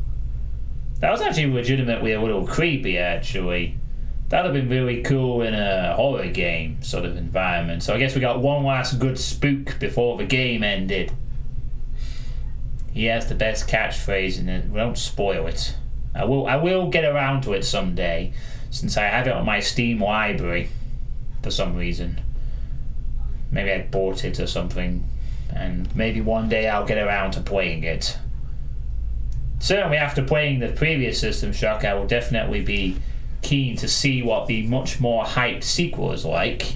That was actually legitimately a little creepy, actually. That would have been really cool in a horror game sort of environment. So I guess we got one last good spook before the game ended. He has the best catchphrase in it. Don't spoil it. I will get around to it someday, since I have it on my Steam library for some reason. Maybe I bought it or something, and maybe one day I'll get around to playing it. Certainly after playing the previous System Shock, I will definitely be keen to see what the much more hyped sequel is like.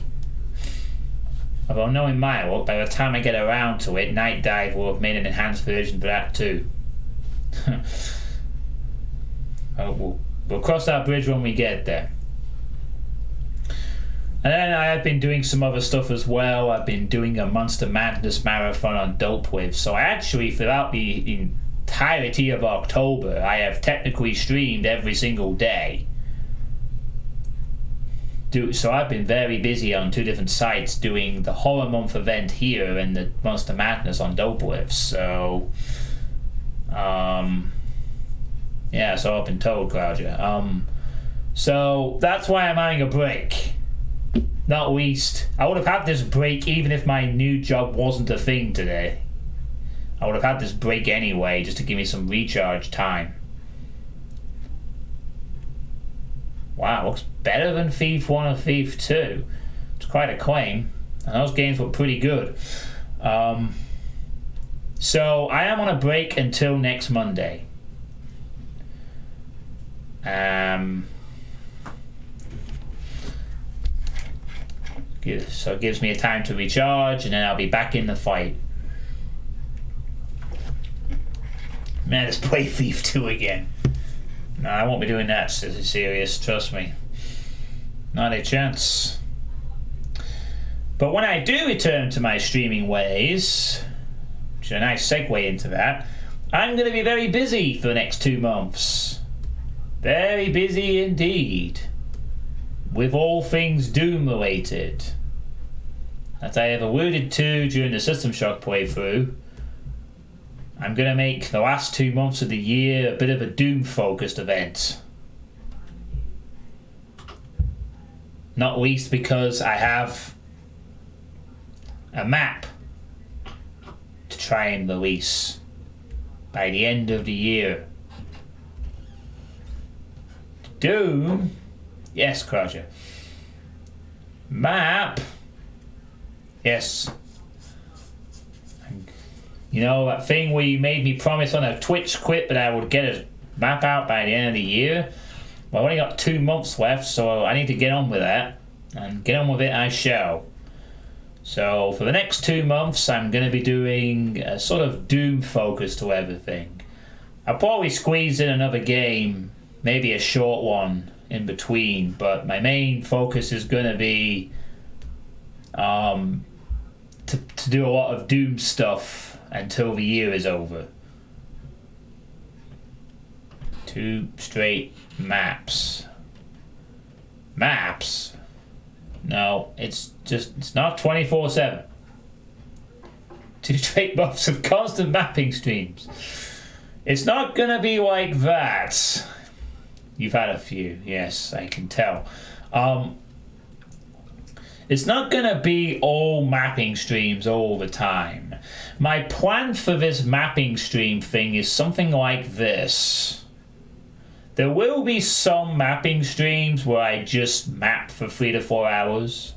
Although knowing my luck, by the time I get around to it, Night Dive will have made an enhanced version for that too. We'll cross that bridge when we get there. And then I have been doing some other stuff as well. I've been doing a Monster Madness marathon on Dope With. So I actually, throughout the entirety of October, I have technically streamed every single day. So I've been very busy on two different sites doing the Horror Month event here and the Monster Madness on Dope With. So, yeah, so I've been told, Claudia. So that's why I'm having a break. Not least, I would have had this break even if my new job wasn't a thing today. I would have had this break anyway, just to give me some recharge time. Wow, looks better than Thief 1 or Thief 2. It's quite a claim. And those games were pretty good. So I am on a break until next Monday. So it gives me a time to recharge, and then I'll be back in the fight. Man, let's play Thief 2 again. No, I won't be doing that. This is serious, trust me. Not a chance. But when I do return to my streaming ways, which is a nice segue into that, I'm going to be very busy for the next 2 months. Very busy indeed. With all things Doom related. As I have alluded to during the System Shock playthrough, I'm going to make the last 2 months of the year a bit of a Doom-focused event. Not least because I have a map to try and release by the end of the year. Doom? Yes, Crusher. Map? Yes. You know, that thing where you made me promise on a Twitch clip that I would get a map out by the end of the year? Well, I've only got 2 months left, so I need to get on with that. And get on with it I shall. So, for the next 2 months, I'm going to be doing a sort of Doom focus to everything. I'll probably squeeze in another game, maybe a short one in between, but my main focus is going to be to do a lot of Doom stuff until the year is over. 2 straight maps. Maps? No, it's not 24/7. 2 straight months of constant mapping streams. It's not gonna be like that. You've had a few, yes, I can tell. It's not gonna be all mapping streams all the time. My plan for this mapping stream thing is something like this. There will be some mapping streams where I just map for 3 to 4 hours.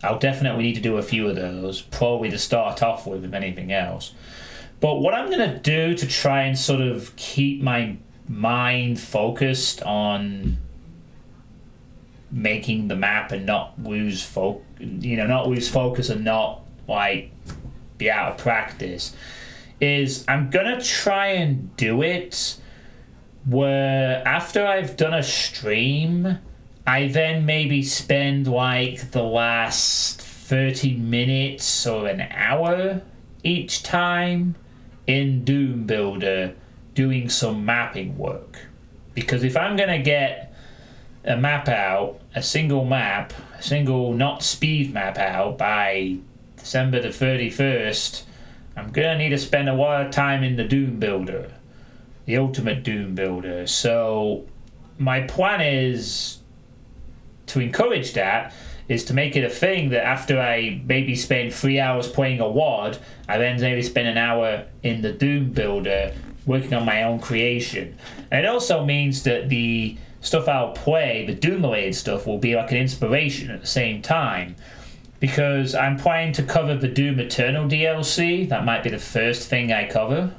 I'll definitely need to do a few of those, probably to start off with, if anything else. But what I'm going to do to try and sort of keep my mind focused on making the map and not lose focus and not, like, be out of practice, is I'm going to try and do it where after I've done a stream, I then maybe spend like the last 30 minutes or an hour each time in Doom Builder doing some mapping work. Because if I'm going to get a map out, a single not speed map out by December the 31st, I'm going to need to spend a lot of time in the Doom Builder. The ultimate Doom Builder. So my plan is to encourage that, is to make it a thing that after I maybe spend 3 hours playing a WOD, I then maybe spend an hour in the Doom Builder working on my own creation. And it also means that the stuff I'll play, the Doom-related stuff, will be like an inspiration at the same time. Because I'm planning to cover the Doom Eternal DLC. That might be the first thing I cover.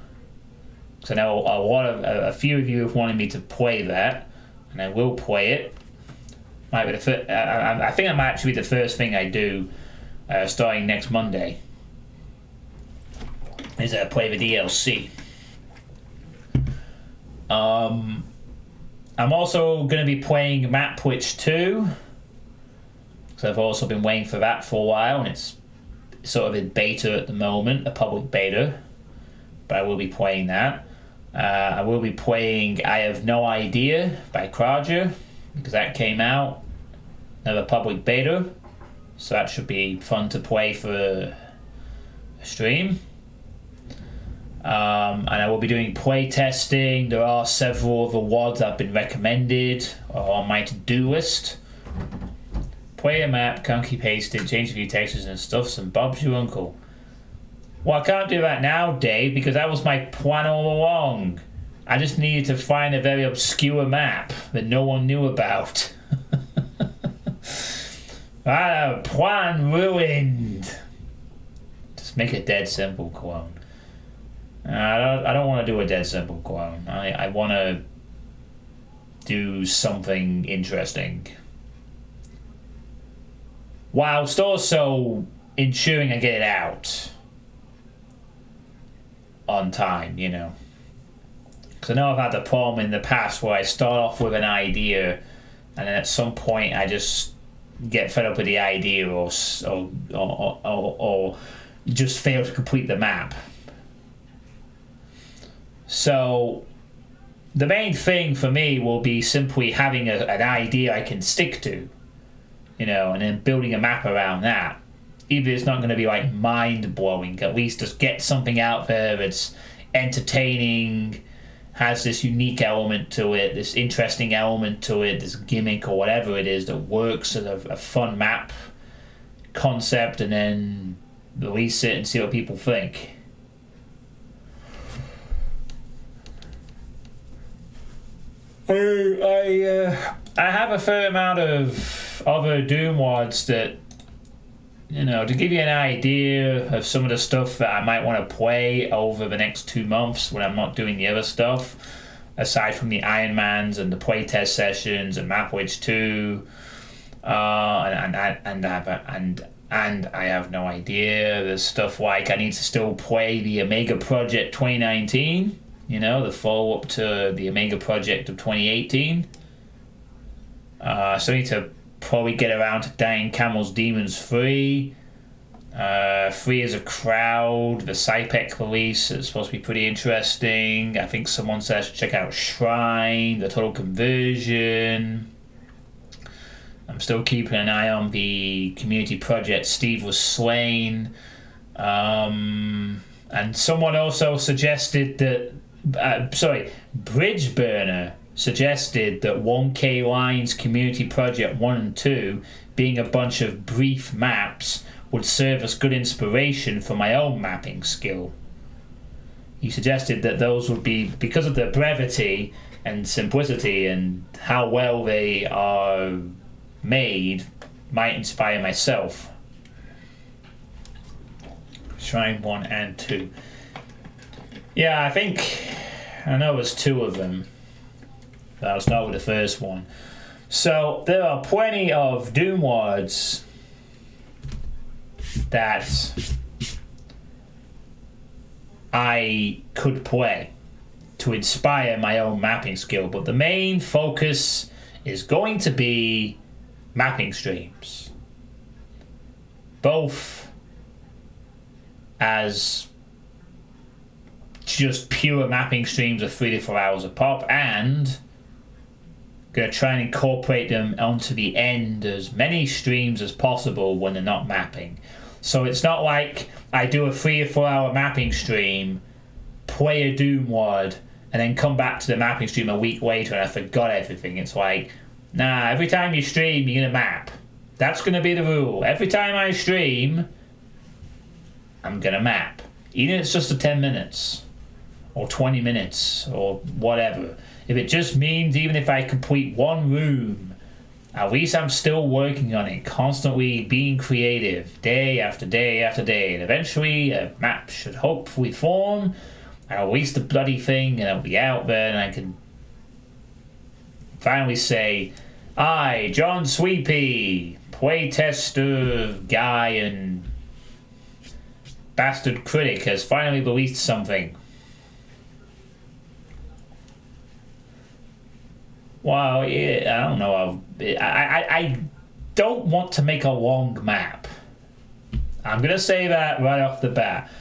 Because I know a few of you have wanted me to play that, and I will play it. Might be I think that might actually be the first thing I do, starting next Monday. Is play the DLC. I'm also going to be playing Map Witch 2. Because I've also been waiting for that for a while, and it's sort of in beta at the moment, a public beta. But I will be playing that. I will be playing I Have No Idea by Kraja, because that came out, another public beta, so that should be fun to play for a stream. And I will be doing play testing. There are several other WODs that have been recommended or on my to-do list. Play a map, can't paste it, change a few textures and stuff, and Bob's your uncle. Well, I can't do that now, Dave, because that was my plan all along. I just needed to find a very obscure map that no one knew about. Plan ruined. Just make a dead simple clone. I don't want to do a dead simple clone. I want to do something interesting. Whilst also ensuring I get it out on time, you know. Because I know I've had the problem in the past where I start off with an idea and then at some point I just get fed up with the idea or just fail to complete the map. So the main thing for me will be simply having an idea I can stick to, you know, and then building a map around that. Even if it's not going to be like mind-blowing, at least just get something out there that's entertaining, has this unique element to it, this interesting element to it, this gimmick or whatever it is that works as a fun map concept, and then release it and see what people think. I have a fair amount of other Doom WODs that, you know, to give you an idea of some of the stuff that I might want to play over the next 2 months when I'm not doing the other stuff, aside from the Ironmans and the playtest sessions and Map Witch 2, and I have no idea. There's stuff like I need to still play the Omega Project 2019, you know, the follow-up to the Omega Project of 2018. So I need to probably get around to Dying Camel's Demons 3. 3 as a crowd. The Suitepee release is supposed to be pretty interesting. I think someone says check out Shrine, the Total Conversion. I'm still keeping an eye on the community project Steve Was Slain. And someone also suggested that Bridge Burner suggested that 1K Lines Community Project 1 and 2, being a bunch of brief maps, would serve as good inspiration for my own mapping skill. He suggested that those would be, because of their brevity and simplicity and how well they are made, might inspire myself. Shrine 1 and 2. Yeah, I know there's 2 of them. But I'll start with the first one. So there are plenty of Doom words that I could play to inspire my own mapping skill, but the main focus is going to be mapping streams, both as just pure mapping streams of 3 to 4 hours a pop, and gonna try and incorporate them onto the end as many streams as possible when they're not mapping. So it's not like I do a 3 or 4 hour mapping stream, play a Doom word, and then come back to the mapping stream a week later and I forgot everything. It's like, nah, every time you stream, you're gonna map. That's gonna be the rule. Every time I stream, I'm gonna map. Even if it's just for 10 minutes, or 20 minutes, or whatever. If it just means even if I complete one room, at least I'm still working on it, constantly being creative, day after day after day, and eventually a map should hopefully form. I'll release the bloody thing, and it'll be out there, and I can finally say, I, John Suitepee, playtester guy and bastard critic, has finally released something. Well, yeah, I don't know. I don't want to make a long map. I'm going to say that right off the bat.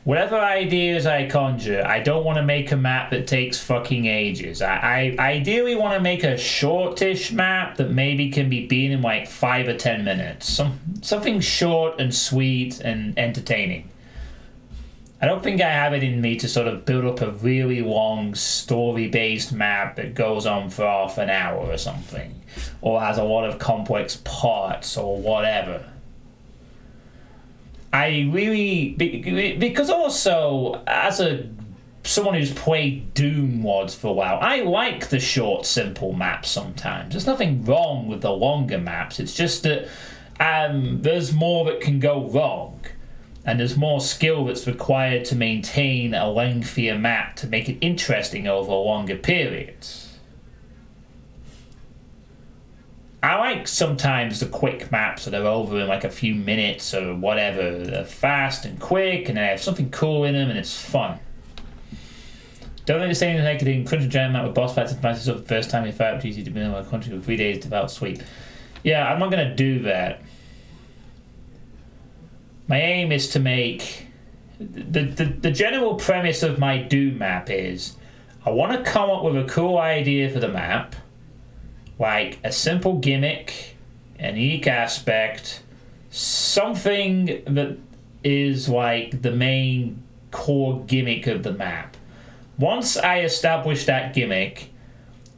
Whatever ideas I conjure, I don't want to make a map that takes fucking ages. I ideally want to make a shortish map that maybe can be beaten in like 5 or 10 minutes. Something short and sweet and entertaining. I don't think I have it in me to sort of build up a really long story-based map that goes on for half an hour or something, or has a lot of complex parts or whatever. I really, because also as someone who's played Doom mods for a while, I like the short, simple maps sometimes. There's nothing wrong with the longer maps. It's just that there's more that can go wrong. And there's more skill that's required to maintain a lengthier map to make it interesting over longer periods. I like sometimes the quick maps that are over in like a few minutes or whatever. They're fast and quick and they have something cool in them and it's fun. Don't understand like it in Crunch Giant map with boss fights and fights for the first time you fight up to easy to be in a country for 3 days without sweep. Yeah, I'm not going to do that. My aim is to make... The general premise of my Doom map is I want to come up with a cool idea for the map, like a simple gimmick, an unique aspect, something that is like the main core gimmick of the map. Once I establish that gimmick,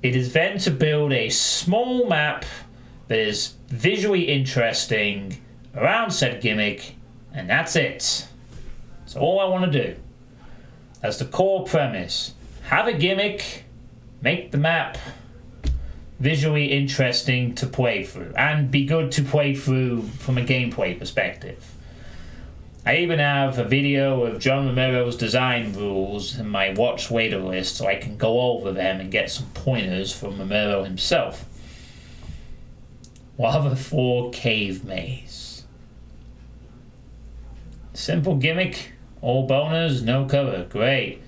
it is then to build a small map that is visually interesting around said gimmick. And that's it. That's all I want to do. That's the core premise. Have a gimmick, make the map visually interesting to play through, and be good to play through from a gameplay perspective. I even have a video of John Romero's design rules in my watch later list so I can go over them and get some pointers from Romero himself. Lava 4 Cave Maze. Simple gimmick, all boners, no cover, great.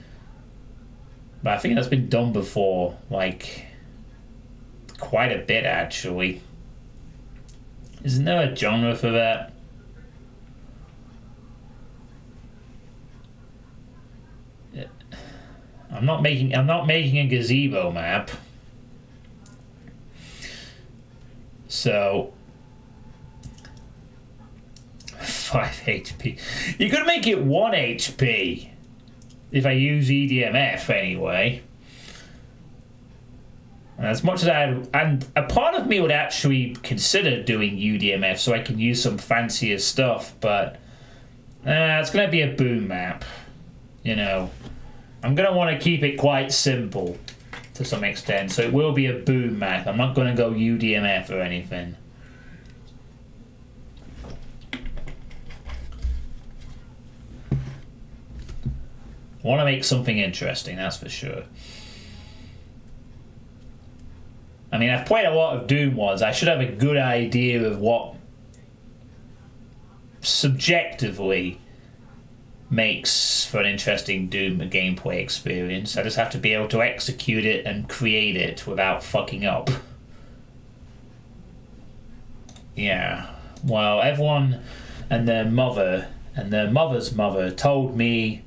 But I think that's been done before, like quite a bit actually. Isn't there a genre for that? I'm not making a gazebo map. So 5 HP. You could make it 1 HP if I use EDMF anyway. And as much as and a part of me would actually consider doing UDMF so I can use some fancier stuff, but it's going to be a boom map. You know, I'm going to want to keep it quite simple to some extent, so it will be a boom map. I'm not going to go UDMF or anything. I want to make something interesting, that's for sure. I mean, I've played a lot of Doom mods. I should have a good idea of what subjectively makes for an interesting Doom gameplay experience. I just have to be able to execute it and create it without fucking up. Yeah. Well, everyone and their mother and their mother's mother told me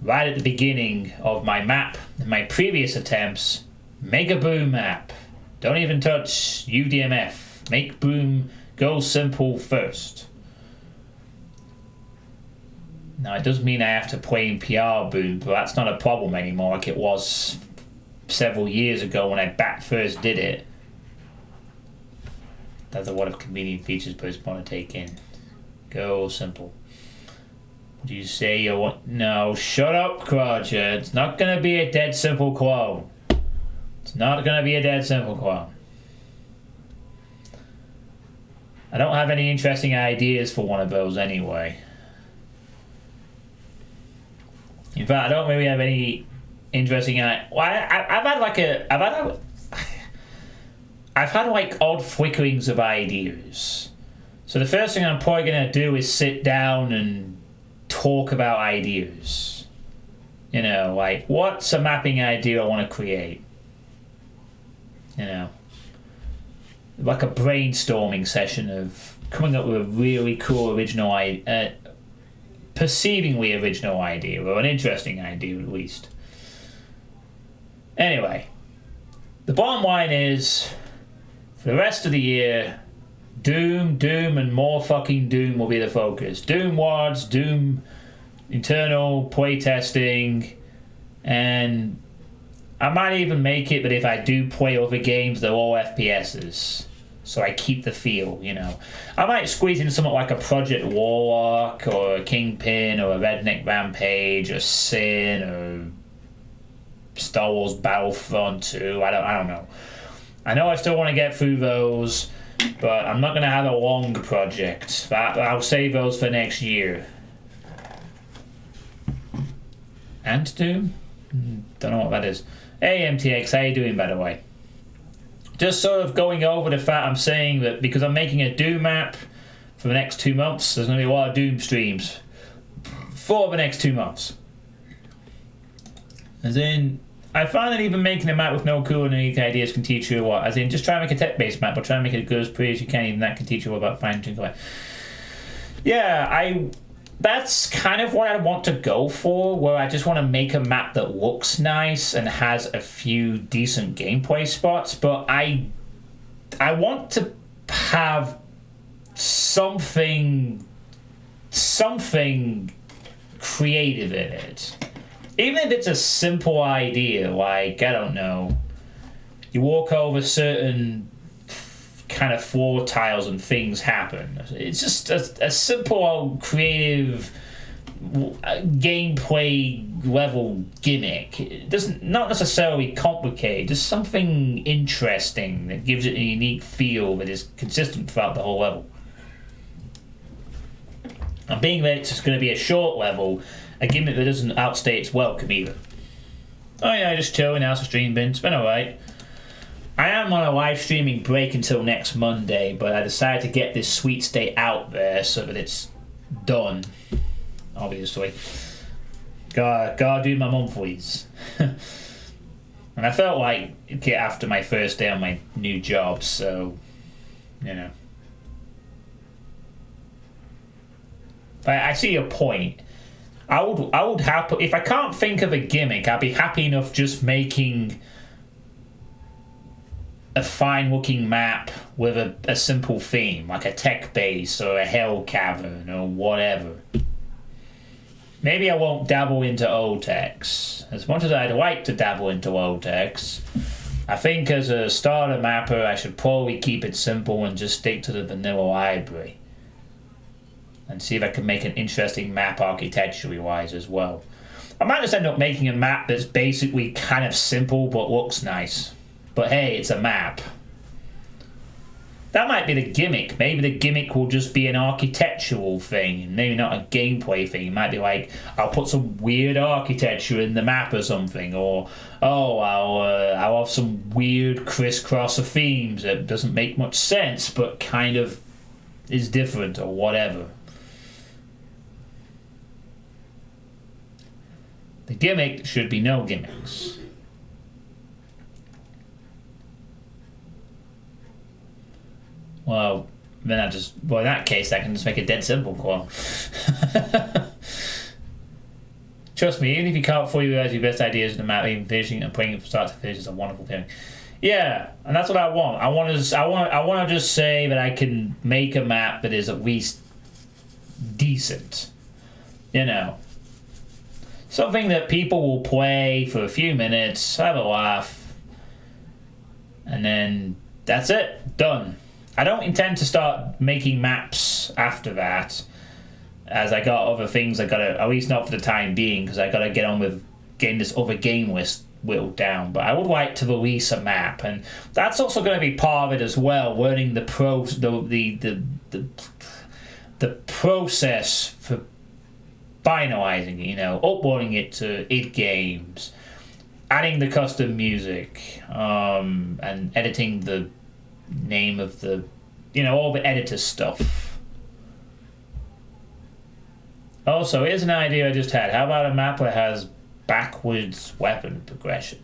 right at the beginning of my map and my previous attempts, make a boom map. Don't even touch UDMF. Make boom go simple first. Now, it does mean I have to play in PR boom, but that's not a problem anymore like it was several years ago when I first did it. That's a lot of convenient features both want to take in. Go simple. Do you say you want... No, shut up, Roger. It's not going to be a dead simple clone. It's not going to be a dead simple clone. I don't have any interesting ideas for one of those anyway. In fact, I don't really have any interesting... I've had like odd flickerings of ideas. So the first thing I'm probably going to do is sit down and talk about ideas. You know, like, what's a mapping idea I want to create? You know, like a brainstorming session of coming up with a really cool original idea, perceivingly original idea, or an interesting idea at least. Anyway, the bottom line is, for the rest of the year, Doom, and more fucking Doom will be the focus. Doom WADs, Doom internal playtesting, and I might even make it, but if I do play other games, they're all FPSs. So I keep the feel, you know. I might squeeze in something like a Project Warlock, or a Kingpin, or a Redneck Rampage, or Sin, or Star Wars Battlefront 2. I don't know. I know I still want to get through those, but I'm not going to have a long project. I'll save those for next year. And Doom? Don't know what that is. Hey MTX, how you doing, by the way? Just sort of going over the fact I'm saying that because I'm making a Doom map for the next 2 months, there's going to be a lot of Doom streams for the next 2 months. As in, I find that even making a map with no cool and unique ideas can teach you a lot. As in, just try and make a tech-based map, but try and make it as good as pretty as you can. Even that can teach you about fine-tuning. Yeah, that's kind of what I want to go for, where I just want to make a map that looks nice and has a few decent gameplay spots, but I want to have something creative in it. Even if it's a simple idea, like, I don't know, you walk over certain kind of floor tiles and things happen. It's just a simple, creative gameplay level gimmick. It doesn't, not necessarily complicated, just something interesting that gives it a unique feel that is consistent throughout the whole level. And being that it's just going to be a short level, a gimmick that doesn't outstay its welcome either. Oh yeah, just chilling, how's the stream been? It's been alright. I am on a live streaming break until next Monday, but I decided to get this sweet state out there so that it's done, obviously. Gotta do my monthlies. And I felt like it after my first day on my new job, so, you know. But I see your point. I would have, if I can't think of a gimmick, I'd be happy enough just making a fine-looking map with a simple theme, like a tech base or a hell cavern or whatever. Maybe I won't dabble into old techs. As much as I'd like to dabble into old techs, I think as a starter mapper, I should probably keep it simple and just stick to the vanilla library. And see if I can make an interesting map architecturally wise as well. I might just end up making a map that's basically kind of simple but looks nice. But hey, it's a map. That might be the gimmick. Maybe the gimmick will just be an architectural thing, maybe not a gameplay thing. It might be like, I'll put some weird architecture in the map or something, or I'll have some weird crisscross of themes that doesn't make much sense, but kind of is different or whatever. The gimmick should be no gimmicks. Well, then in that case, I can just make a dead simple call. Trust me, even if you can't fully realize your best ideas in the map, even finishing and playing it from start to finish is a wonderful feeling. Yeah, and that's what I want. I want to just say that I can make a map that is at least decent. You know, something that people will play for a few minutes, have a laugh, and then that's it, done. I don't intend to start making maps after that, as I got other things I gotta, at least not for the time being, because I gotta get on with getting this other game list whittled down. But I would like to release a map, and that's also going to be part of it as well. Learning the process for finalizing it, you know, uploading it to id Games, adding the custom music, and editing the name of the, you know, all the editor stuff. Also, here's an idea I just had. How about a map that has backwards weapon progression?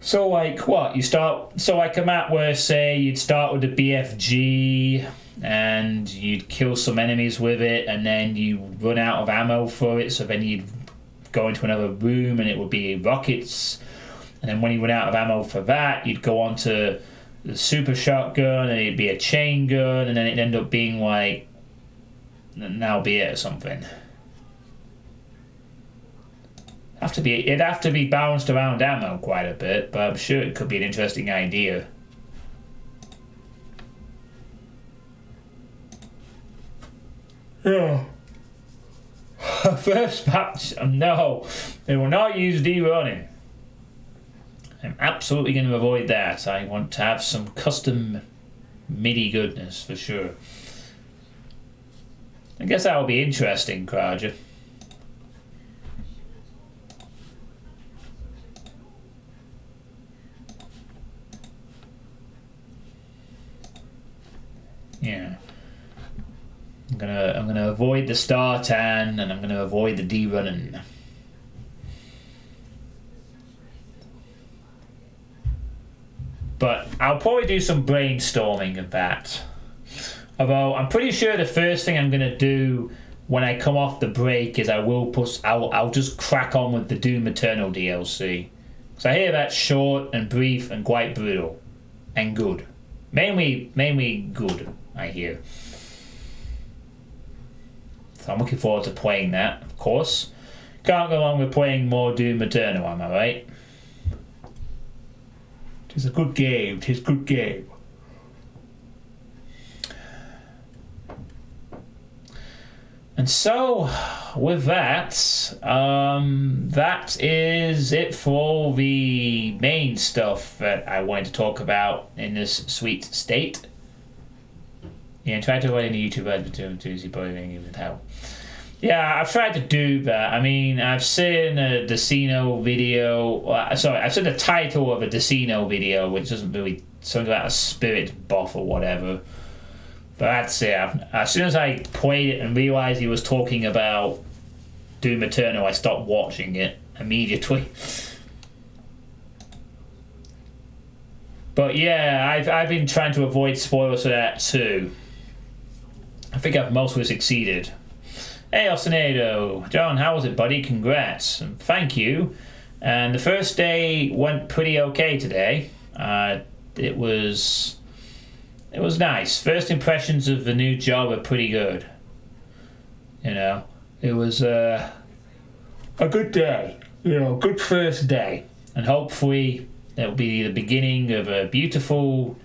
So like what? So like a map where, say, you'd start with the BFG and you'd kill some enemies with it, and then you run out of ammo for it, so then you'd go into another room and it would be rockets. And then when you run out of ammo for that, you'd go on to the super shotgun, and it'd be a chain gun, and then it'd end up being like, now be it or something. It'd have to be balanced around ammo quite a bit, but I'm sure it could be an interesting idea. Yeah. First match, no, they will not use D-running. I'm absolutely going to avoid that. I want to have some custom MIDI goodness for sure. I guess that will be interesting, Kraja. Yeah. I'm gonna avoid the Startan, and I'm gonna avoid the D-running. But I'll probably do some brainstorming of that. Although I'm pretty sure the first thing I'm gonna do when I come off the break is I'll just crack on with the Doom Eternal DLC. Because I hear that's short and brief and quite brutal. And good. Mainly good, I hear. So I'm looking forward to playing that, of course. Can't go wrong with playing more Doom Eternal, am I right? Tis a good game, tis a good game. And so, with that, that is it for all the main stuff that I wanted to talk about in this sweet state. Yeah, try to avoid any YouTube ads between Tuesday, but even how. Yeah, I've tried to do that. I mean, I've seen a Decino video. I've seen the title of a Decino video, which doesn't really something about a spirit buff or whatever. But that's it. As soon as I played it and realized he was talking about Doom Eternal, I stopped watching it immediately. But yeah, I've been trying to avoid spoilers for that too. I think I've mostly succeeded. Hey, Osinado. John, how was it, buddy? Congrats. And thank you. And the first day went pretty okay today. It was nice. First impressions of the new job are pretty good. You know, it was a good day. good first day. And hopefully it'll be the beginning of a beautiful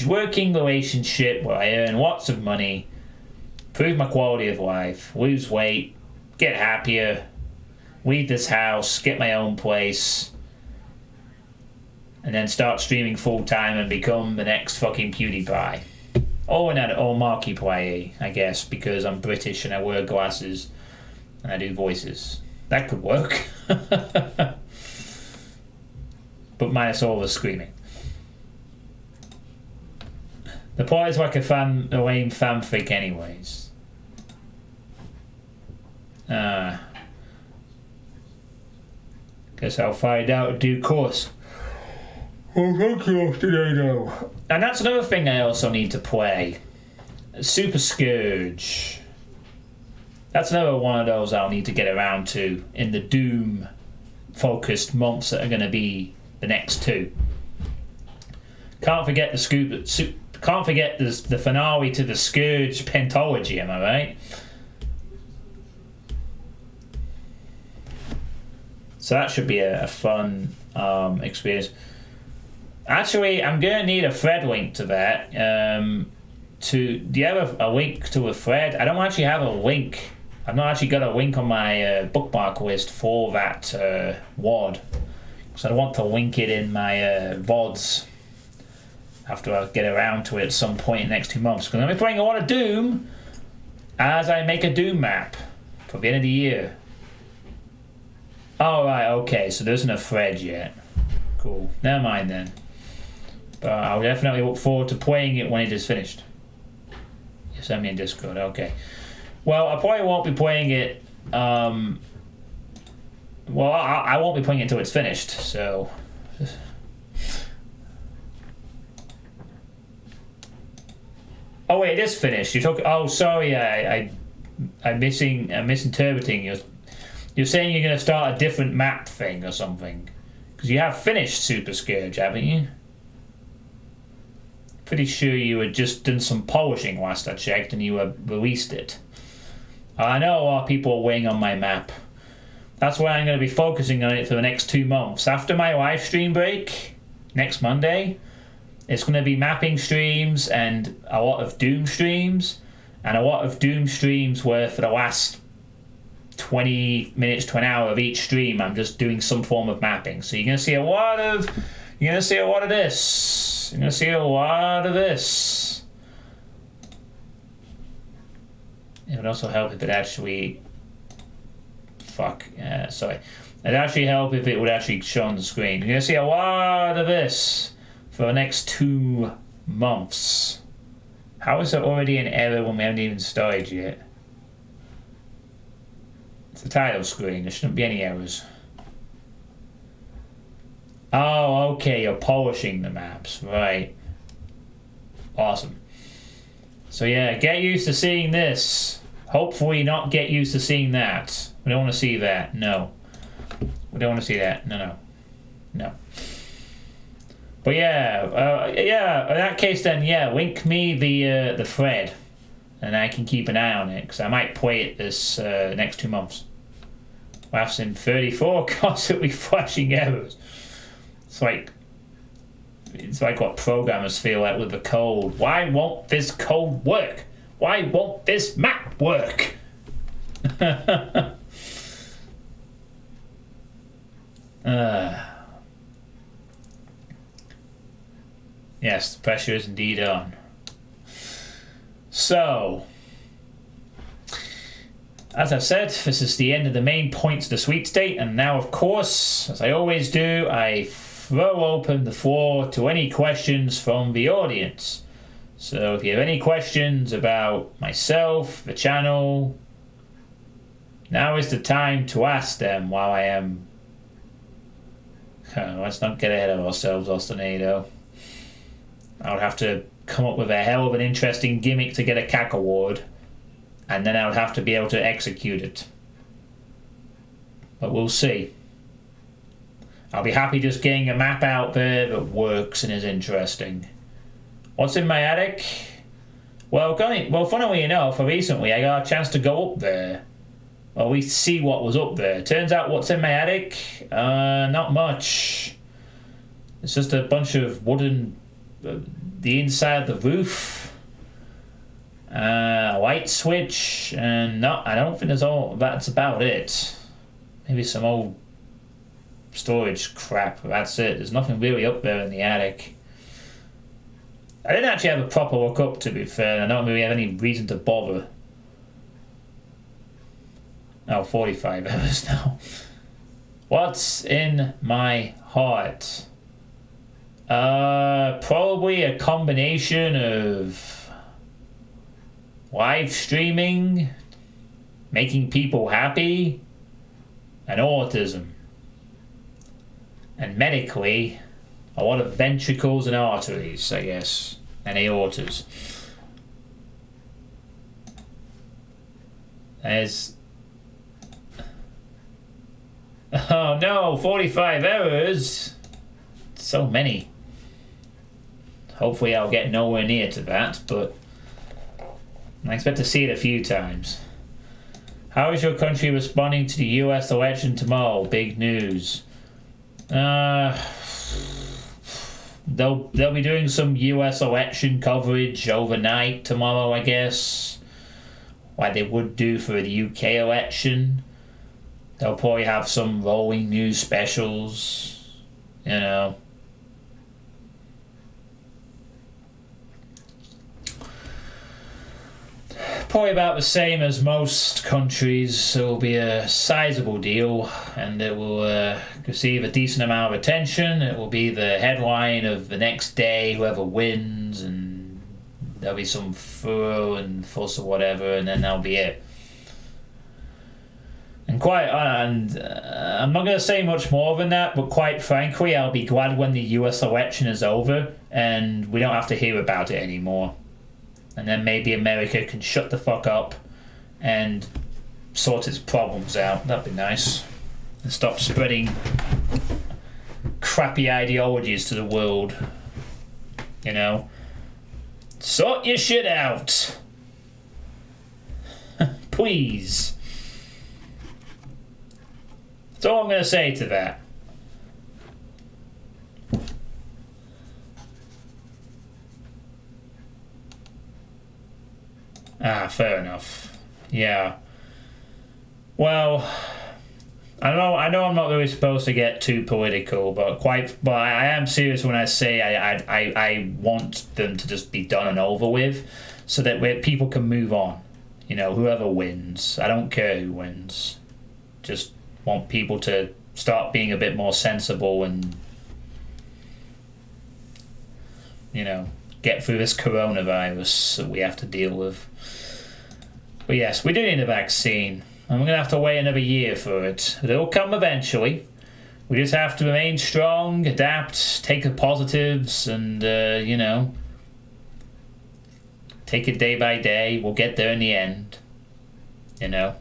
working relationship where I earn lots of money, improve my quality of life, lose weight, get happier, leave this house, get my own place, and then start streaming full time and become the next fucking PewDiePie. Or Markiplier, I guess, because I'm British and I wear glasses and I do voices. That could work. But minus all the screaming. The plot is like a lame fanfic anyways. Guess I'll find out in due course. Oh, thank you today, though. And that's another thing I also need to play. Super Scourge. That's another one of those I'll need to get around to in the Doom-focused months that are going to be the next two. Can't forget the finale to the Scourge Pentology, am I right? So that should be a fun experience. Actually, I'm going to need a thread link to that. Do you have a link to a thread? I don't actually have a link. I've not actually got a link on my bookmark list for that WOD. So I want to link it in my VODs after I get around to it at some point in the next 2 months. Because I'm going to be playing a lot of Doom as I make a Doom map for the end of the year. Oh, right, okay. So there isn't a thread yet. Cool. Never mind then. But I'll definitely look forward to playing it when it is finished. You send me in Discord, okay. Well, I probably won't be playing it. I won't be playing it until it's finished, so. Oh wait, it is finished. You're talking. Oh, sorry, I'm misinterpreting. You're saying you're going to start a different map thing or something, because you have finished Super Scourge, haven't you? Pretty sure you had just done some polishing last I checked, and you had released it. I know a lot of people are weighing on my map. That's why I'm going to be focusing on it for the next 2 months. After my live stream break, next Monday, it's going to be mapping streams and a lot of Doom streams. And a lot of Doom streams where for the last 20 minutes to an hour of each stream, I'm just doing some form of mapping. So you're going to see a lot of this. You're going to see a lot of this. It would also help if it actually... It'd actually help if it would actually show on the screen. You're going to see a lot of this for the next 2 months. How is there already an error when we haven't even started yet? It's the title screen. There shouldn't be any errors. Oh, okay. You're polishing the maps. Right. Awesome. So yeah, get used to seeing this. Hopefully not get used to seeing that. We don't want to see that. No. We don't want to see that. No. But yeah, in that case then, yeah, link me the thread, and I can keep an eye on it, because I might play it this next 2 months. Laughs in 34, constantly flashing errors. It's like what programmers feel like with the code. Why won't this code work? Why won't this map work? Yes, the pressure is indeed on. So, as I've said, this is the end of the main points of the sweet state, and now, of course, as I always do, I throw open the floor to any questions from the audience. So if you have any questions about myself, the channel, now is the time to ask them while I am... let's not get ahead of ourselves, Austinado. I would have to come up with a hell of an interesting gimmick to get a CAC award, and then I would have to be able to execute it. But we'll see. I'll be happy just getting a map out there that works and is interesting. What's in my attic? Well, funnily enough, recently I got a chance to go up there. or at least see what was up there. Turns out what's in my attic? Not much. It's just a bunch of wooden, the inside of the roof, a light switch, and I don't think that's about it. Maybe some old storage crap. That's it. There's nothing really up there in the attic. I didn't actually have a proper look up, to be fair. I don't really have any reason to bother. Oh, 45 hours now. What's in my heart? Probably a combination of live streaming, making people happy, and autism. And medically, a lot of ventricles and arteries, I guess, and aortas. There's... Oh no, 45 errors! So many. Hopefully I'll get nowhere near to that, but I expect to see it a few times. How is your country responding to the US election tomorrow? Big news. They'll be doing some US election coverage overnight tomorrow, I guess, like they would do for the UK election. They'll probably have some rolling news specials, you know. Probably about the same as most countries. It will be a sizable deal, and it will receive a decent amount of attention. It will be the headline of the next day, whoever wins, and there'll be some furor and fuss or whatever, and then that'll be it. And I'm not going to say much more than that, but quite frankly, I'll be glad when the US election is over and we don't have to hear about it anymore. And then maybe America can shut the fuck up and sort its problems out. That'd be nice. And stop spreading crappy ideologies to the world. You know? Sort your shit out. Please. That's all I'm going to say to that. Fair enough. Yeah. Well, I know I'm not really supposed to get too political, but I am serious when I say I want them to just be done and over with, so that people can move on. You know, whoever wins. I don't care who wins. Just want people to start being a bit more sensible and, you know, get through this coronavirus that we have to deal with. But yes, we do need a vaccine. And we're going to have to wait another year for it. But it'll come eventually. We just have to remain strong, adapt, take the positives, and, you know, take it day by day. We'll get there in the end. You know.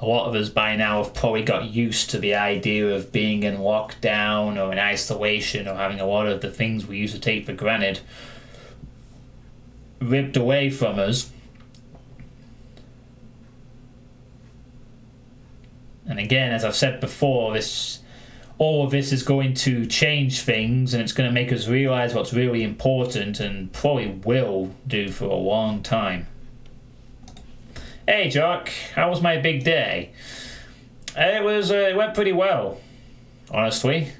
A lot of us by now have probably got used to the idea of being in lockdown or in isolation or having a lot of the things we used to take for granted ripped away from us. And again, as I've said before, all of this is going to change things, and it's going to make us realize what's really important, and probably will do for a long time. Hey Jock, how was my big day? It went pretty well, honestly.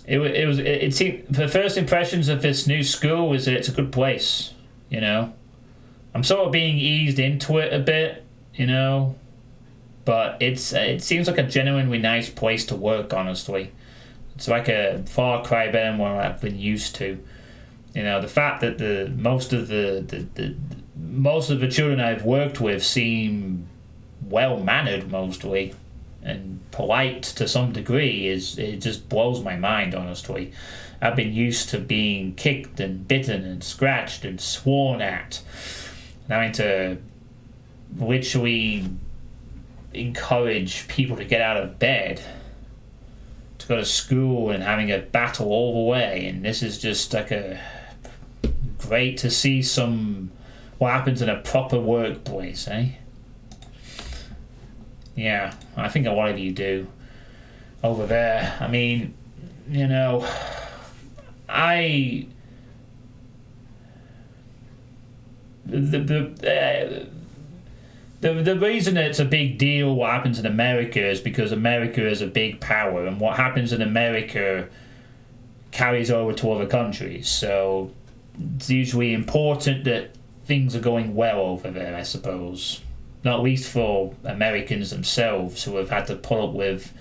It seemed, the first impressions of this new school was that it's a good place, you know. I'm sort of being eased into it a bit, you know, but it seems like a genuinely nice place to work, honestly. It's like a far cry better than what I've been used to. You know, the fact that most of the children I've worked with seem well-mannered, mostly, and polite to some degree, it just blows my mind, honestly. I've been used to being kicked and bitten and scratched and sworn at, and having to literally encourage people to get out of bed to go to school, and having a battle all the way. And this is just like great to see some what happens in a proper workplace, eh? Yeah, I think a lot of you do over there. I mean, you know, the reason it's a big deal what happens in America is because America is a big power, and what happens in America carries over to other countries. So it's usually important that things are going well over there, I suppose. Not least for Americans themselves, who have had to put up with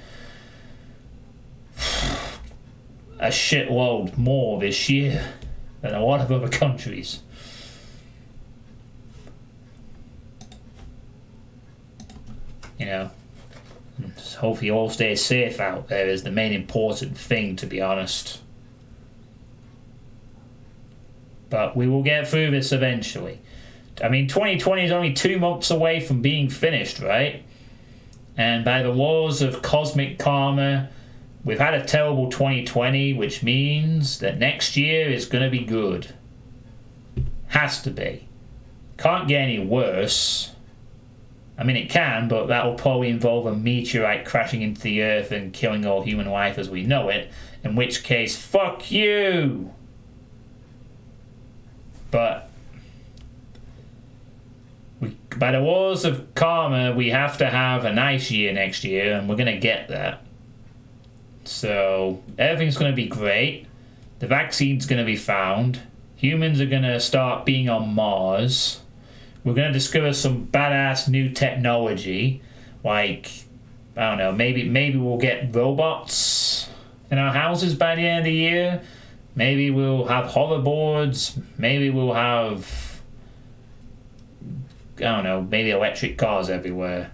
a shitload more this year than a lot of other countries. You know, hopefully you all stay safe out there is the main important thing, to be honest. But we will get through this eventually. I mean, 2020 is only 2 months away from being finished, right? And by the laws of cosmic karma, we've had a terrible 2020, which means that next year is going to be good. Has to be. Can't get any worse. I mean, it can, but that will probably involve a meteorite crashing into the Earth and killing all human life as we know it, in which case, fuck you! But by the laws of karma, we have to have a nice year next year, and we're going to get that. So everything's going to be great. The vaccine's going to be found. Humans are going to start being on Mars. We're going to discover some badass new technology. Like, I don't know, maybe we'll get robots in our houses by the end of the year. Maybe we'll have hoverboards. Maybe we'll have, I don't know, maybe electric cars everywhere.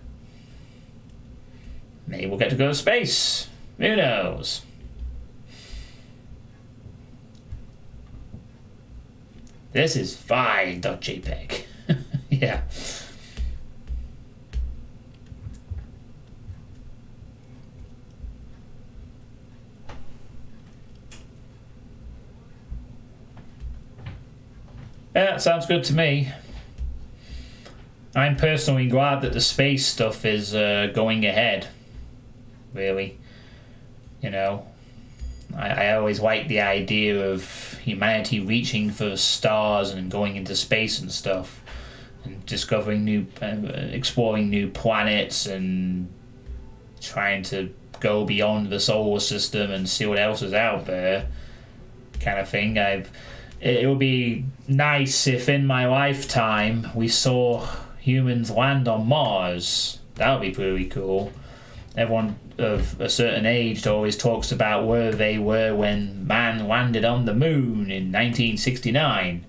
Maybe we'll get to go to space. Who knows? This is fine.jpg. Yeah. Yeah, sounds good to me. I'm personally glad that the space stuff is going ahead. Really. You know, I always liked the idea of humanity reaching for the stars and going into space and stuff, and discovering new, exploring new planets and trying to go beyond the solar system and see what else is out there, kind of thing. It would be nice if in my lifetime we saw humans land on Mars. That would be pretty cool. Everyone of a certain age always talks about where they were when man landed on the moon in 1969.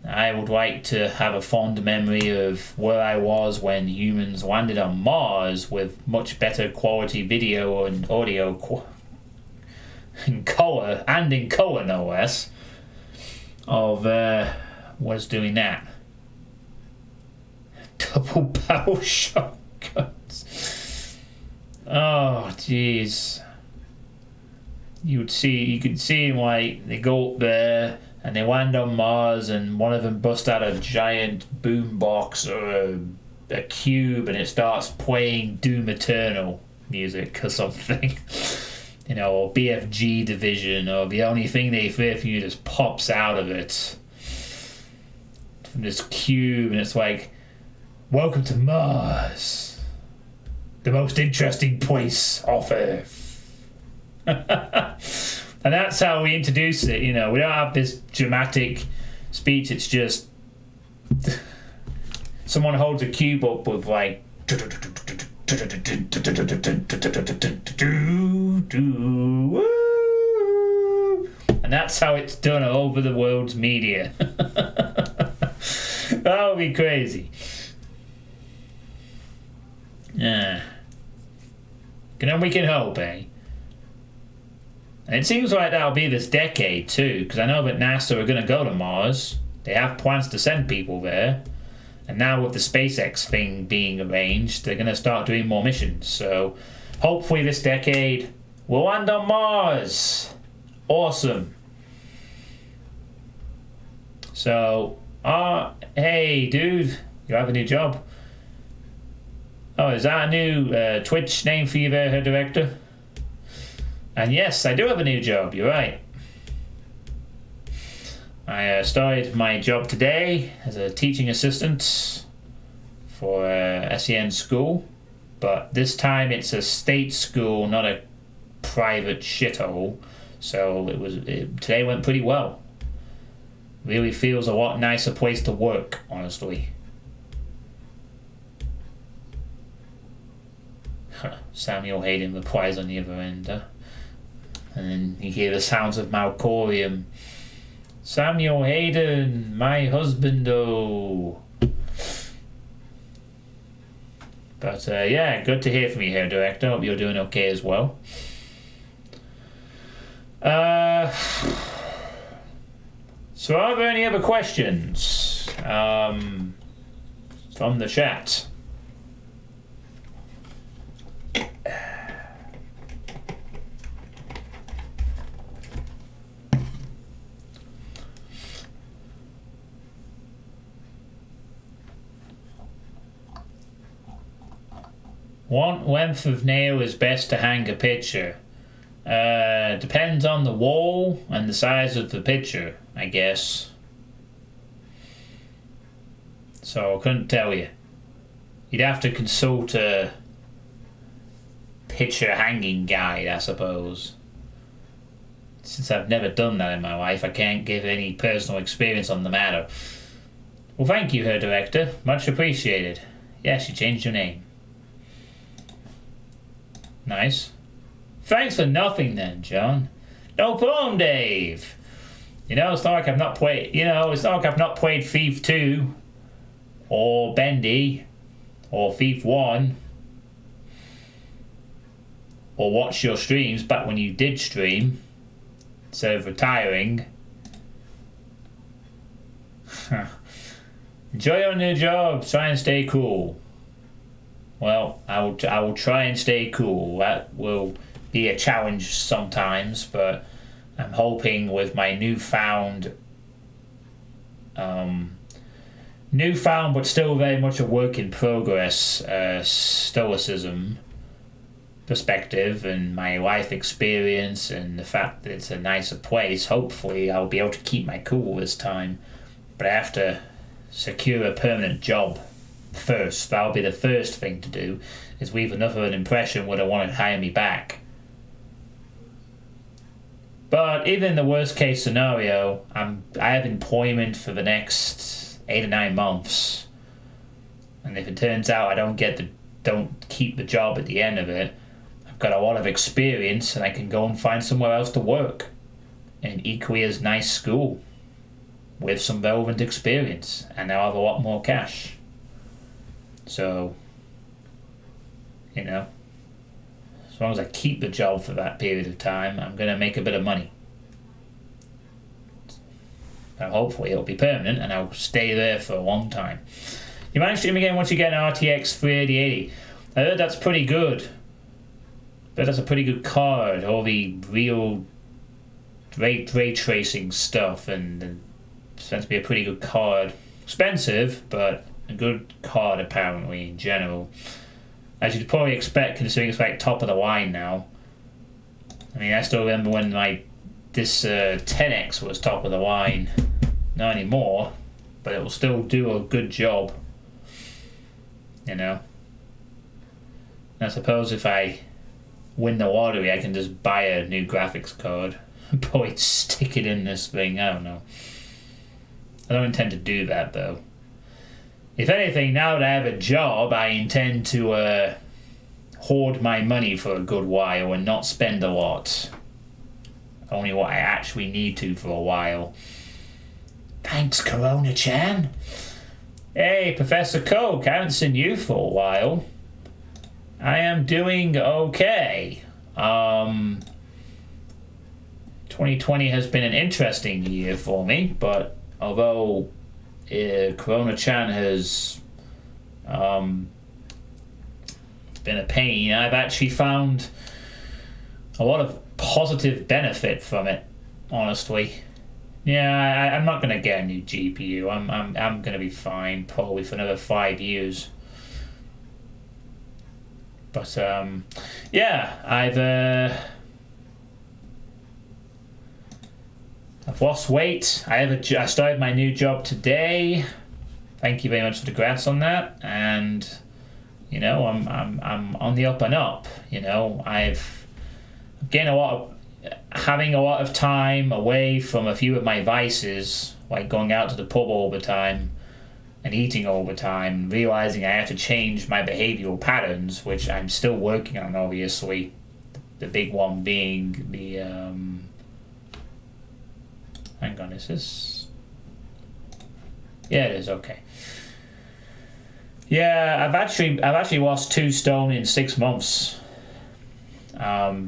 I would like to have a fond memory of where I was when humans landed on Mars with much better quality video and audio in color, no less, of was doing that. Double barrel shotguns. Oh, jeez. You could see him, like, they go up there and they land on Mars, and one of them busts out a giant boombox or a cube, and it starts playing Doom Eternal music or something. You know, or BFG Division, or the only thing they fear from you just pops out of it from this cube, and it's like, welcome to Mars, the most interesting place off Earth. And that's how we introduce it. You know, we don't have this dramatic speech. It's just someone holds a cube up with like, and that's how it's done all over the world's media. That would be crazy. Yeah. We can hope, eh? And it seems like that'll be this decade too, because I know that NASA are going to go to Mars. They have plans to send people there. And now with the SpaceX thing being arranged, they're going to start doing more missions. So hopefully this decade we'll land on Mars. Awesome. So Hey, dude, you have a new job? Oh, is that a new Twitch name for you there, her director? And yes, I do have a new job, you're right. I started my job today as a teaching assistant for a SEN school, but this time it's a state school, not a private shithole. So today went pretty well. Really feels a lot nicer place to work, honestly. Samuel Hayden replies on the other end. And then you hear the sounds of Malcorium. Samuel Hayden, my husband, oh. But yeah, good to hear from you here, Director. Hope you're doing okay as well. So are there any other questions from the chat? What length of nail is best to hang a picture? Depends on the wall and the size of the picture, I guess. So I couldn't tell you. You'd have to consult a picture hanging guide, I suppose. Since I've never done that in my life, I can't give any personal experience on the matter. Well, thank you, Herr Director. Much appreciated. Yes, you changed your name. Nice. Thanks for nothing then, John. No problem, Dave. You know, it's not like I've not played. It's not like I've not played Thief 2, or Bendy, or Thief 1, or watched your streams back when you did stream instead of retiring. Enjoy your new job. Try and stay cool. Well, I will try and stay cool. That will be a challenge sometimes, but I'm hoping with my newfound but still very much a work in progress stoicism perspective and my life experience and the fact that it's a nicer place, hopefully I'll be able to keep my cool this time. But I have to secure a permanent job first. That'll be the first thing to do, is leave enough of an impression where they want to hire me back. But even in the worst case scenario, I have employment for the next 8 or 9 months, and if it turns out I don't keep the job at the end of it, I've got a lot of experience and I can go and find somewhere else to work in an equally as nice school with some relevant experience, and I'll have a lot more cash. So, as long as I keep the job for that period of time, I'm going to make a bit of money. And hopefully it'll be permanent and I'll stay there for a long time. You might stream again once you get an RTX 3080. I heard that's pretty good. But that's a pretty good card. All the real ray tracing stuff, and it's meant to be a pretty good card. Expensive, but a good card apparently in general. As you'd probably expect, considering it's like top of the line now. I mean, I still remember when this 10X was top of the line. Not anymore, but it will still do a good job. And I suppose if I win the lottery, I can just buy a new graphics card and probably stick it in this thing. I don't know. I don't intend to do that though. If anything, now that I have a job, I intend to hoard my money for a good while and not spend a lot. Only what I actually need to for a while. Thanks, Corona-chan. Hey, Professor Coke, I haven't seen you for a while. I am doing okay. 2020 has been an interesting year for me, but although Corona-chan has been a pain, I've actually found a lot of positive benefit from it, honestly. Yeah, I'm not gonna get a new GPU. I'm gonna be fine probably for another 5 years. But yeah, I've lost weight. I started my new job today. Thank you very much for the grants on that. And I'm on the up and up. I've gained having a lot of time away from a few of my vices, like going out to the pub all the time and eating all the time, realizing I have to change my behavioral patterns, which I'm still working on, obviously. The big one being the hang on, is this? Yeah, it is. Okay. Yeah, I've actually lost 2 stone in 6 months.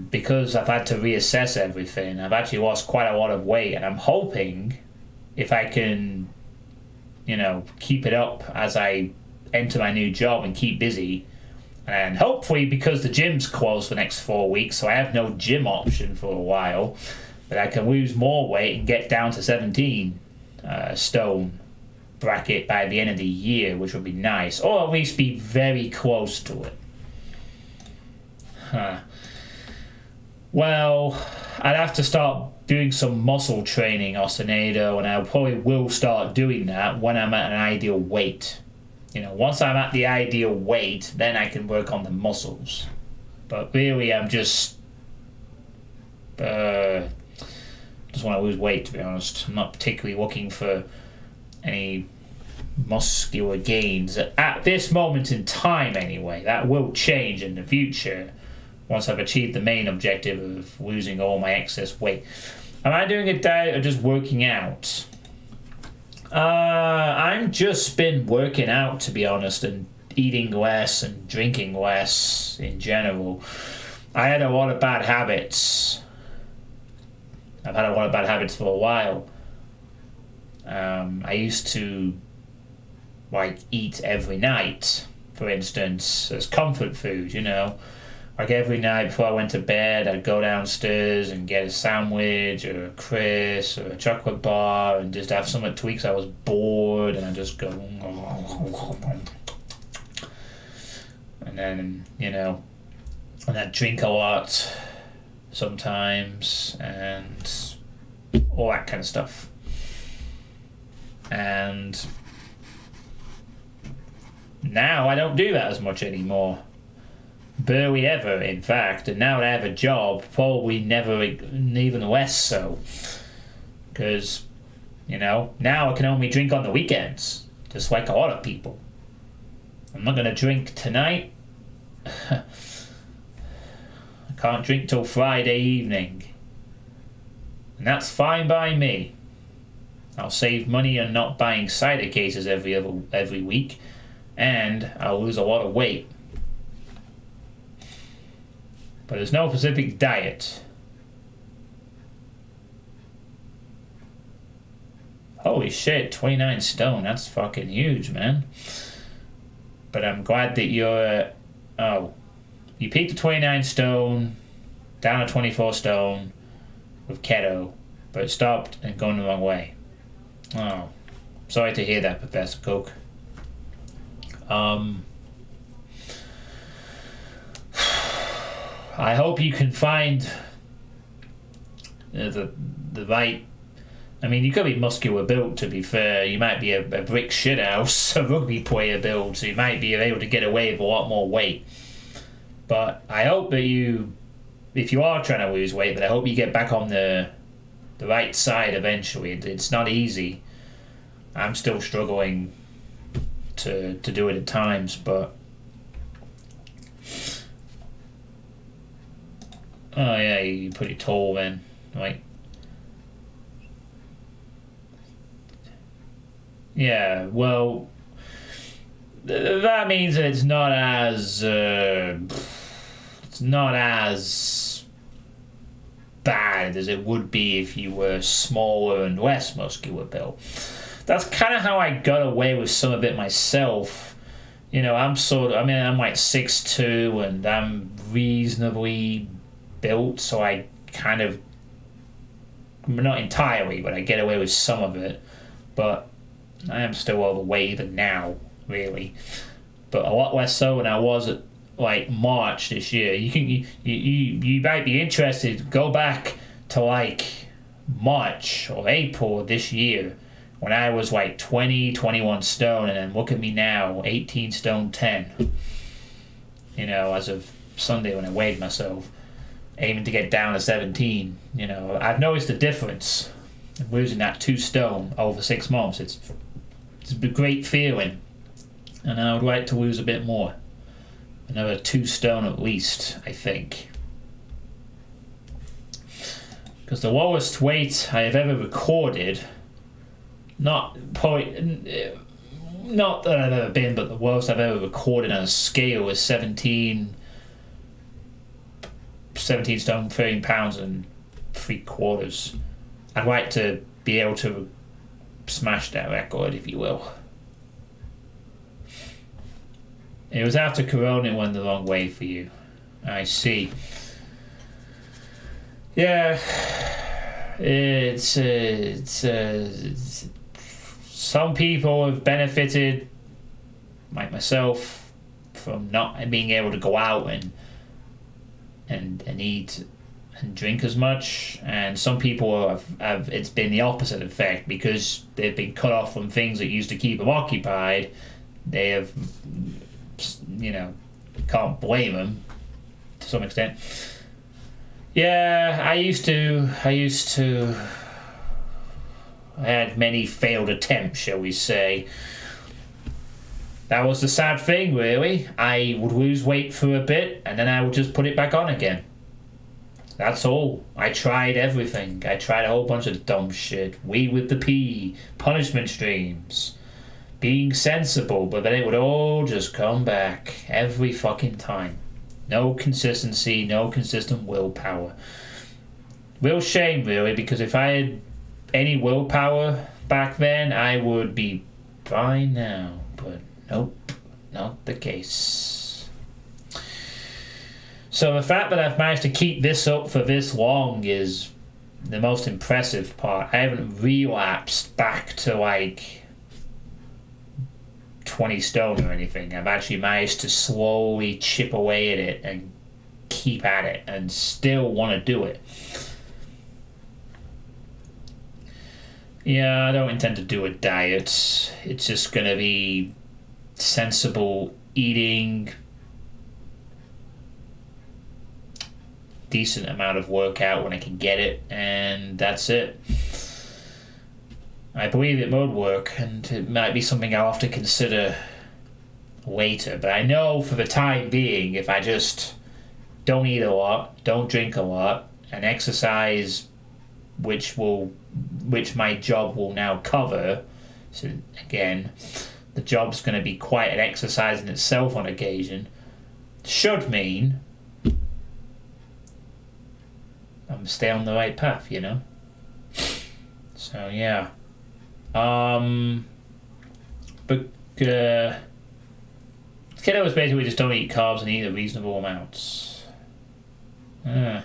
Because I've had to reassess everything. I've actually lost quite a lot of weight, and I'm hoping if I can, keep it up as I enter my new job and keep busy. And hopefully, because the gym's closed for the next 4 weeks, so I have no gym option for a while, that I can lose more weight and get down to 17 stone bracket by the end of the year, which would be nice, or at least be very close to it. Well, I'd have to start doing some muscle training, Ostenado, and I probably will start doing that when I'm at an ideal weight. Once I'm at the ideal weight, then I can work on the muscles. But really, I'm just want to lose weight, to be honest. I'm not particularly looking for any muscular gains at this moment in time, anyway. That will change in the future once I've achieved the main objective of losing all my excess weight. Am I doing a diet or just working out? I'm just been working out, to be honest, and eating less and drinking less in general. I had a lot of bad habits. I've had a lot of bad habits for a while. I used to eat every night, for instance, as comfort food, Like every night before I went to bed, I'd go downstairs and get a sandwich or a crisp or a chocolate bar and just have something to eat because I was bored, and I'd just go and then, and I'd drink a lot sometimes and all that kind of stuff. And now I don't do that as much anymore. Barely ever, in fact. And now that I have a job, probably never, even less so. Because, now I can only drink on the weekends, just like a lot of people. I'm not going to drink tonight. I can't drink till Friday evening. And that's fine by me. I'll save money on not buying cider cases every week, and I'll lose a lot of weight. But there's no specific diet. Holy shit, 29 stone. That's fucking huge, man. But I'm glad that you're... you peaked at 29 stone, down to 24 stone with keto, but it stopped and going the wrong way. Oh, sorry to hear that, Professor Cook. I hope you can find the right... I mean, you could be muscular built, to be fair. You might be a brick shithouse, a rugby player build, so you might be able to get away with a lot more weight. But I hope that if you are trying to lose weight, that I hope you get back on the right side eventually. It's not easy. I'm still struggling to do it at times, but... Oh yeah, you're pretty tall then, right? Yeah, well, that means that it's not as bad as it would be if you were smaller and less muscular built. That's kind of how I got away with some of it myself. I'm like 6'2", and I'm reasonably built, so I kind of not entirely, but I get away with some of it. But I am still overweight even now, really. But a lot less so than I was at like March this year. You might be interested. Go back to like March or April of this year when I was like 21 stone, and then look at me now, 18 stone 10. You know, as of Sunday when I weighed myself, aiming to get down to 17. You know, I've noticed a difference in losing that 2 stone over 6 months. It's a great feeling, and I would like to lose a bit more. Another 2 stone at least, I think. Because the lowest weight I have ever recorded, not that I've ever been, but the lowest I've ever recorded on a scale was 17 stone 13 pounds and 3/4. I'd like to be able to smash that record, if you will. It was after Corona it went the wrong way for you. I see. Yeah, it's some people have benefited, like myself, from not being able to go out and eat and drink as much, and some people have it's been the opposite effect because they've been cut off from things that used to keep them occupied. They have, you know, can't blame them to some extent. Yeah, I had many failed attempts, shall we say. That was the sad thing, really. I would lose weight for a bit, and then I would just put it back on again. That's all. I tried everything. I tried a whole bunch of dumb shit. Weed with the pea, punishment streams, being sensible, but then it would all just come back every fucking time. No consistency, no consistent willpower. Real shame, really, because if I had any willpower back then, I would be fine now. But nope, not the case. So the fact that I've managed to keep this up for this long is the most impressive part. I haven't relapsed back to like 20 stone or anything. I've actually managed to slowly chip away at it and keep at it and still want to do it. Yeah, I don't intend to do a diet. It's just going to be sensible eating, decent amount of workout when I can get it, and that's it. I believe it would work, and it might be something I'll have to consider later. But I know for the time being, if I just don't eat a lot, don't drink a lot, and exercise, which my job will now cover. So again, the job's going to be quite an exercise in itself on occasion. Should mean I'm stay on the right path, you know. So yeah. But kiddos basically just don't eat carbs and eat a reasonable amounts. I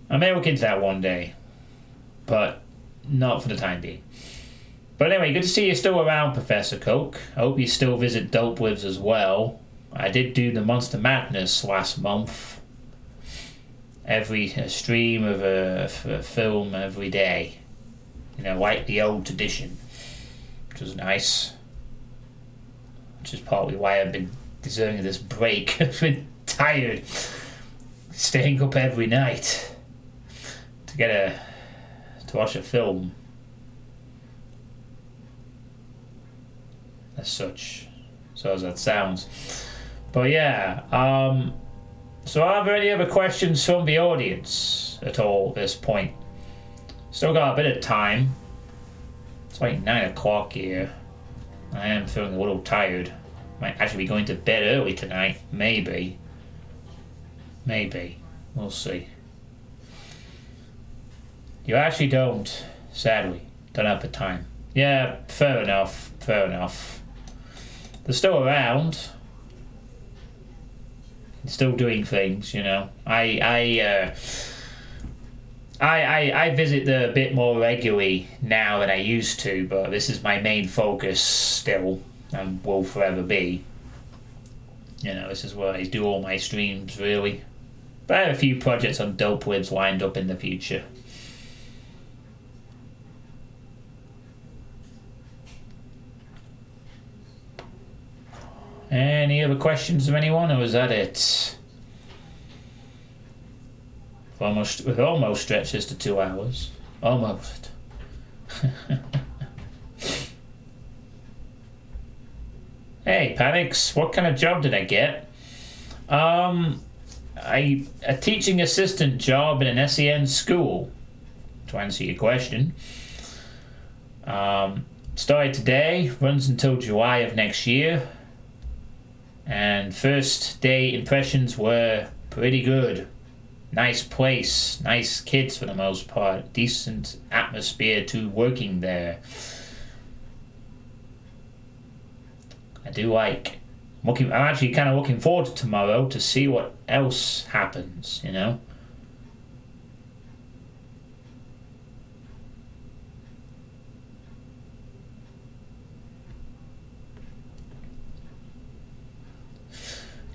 may look into that one day, but not for the time being. But anyway, good to see you still around, Professor Coke. I hope you still visit Dope Lives as well. I did do the Monster Madness last month. Every stream of a film every day. You know, like the old tradition, which was nice. Which is partly why I've been deserving of this break. I've been tired, staying up every night to watch a film. As such, so as that sounds. But yeah, so are there any other questions from the audience at all at this point? Still got a bit of time. It's like 9 o'clock here. I am feeling a little tired. Might actually be going to bed early tonight. Maybe. We'll see. You actually don't, sadly. Don't have the time. Yeah, fair enough. They're still around. Still doing things, you know. I I visit there a bit more regularly now than I used to, but this is my main focus still, and will forever be. You know, this is where I do all my streams, really. But I have a few projects on Dope Libs lined up in the future. Any other questions of anyone, or is that it? It almost stretches to 2 hours. Almost. Hey, Panics, what kind of job did I get? A teaching assistant job in an SEN school, to answer your question. Started today, runs until July of next year. And first day impressions were pretty good. Nice place, nice kids for the most part, decent atmosphere to working there. I do like. I'm actually kind of looking forward to tomorrow to see what else happens, you know?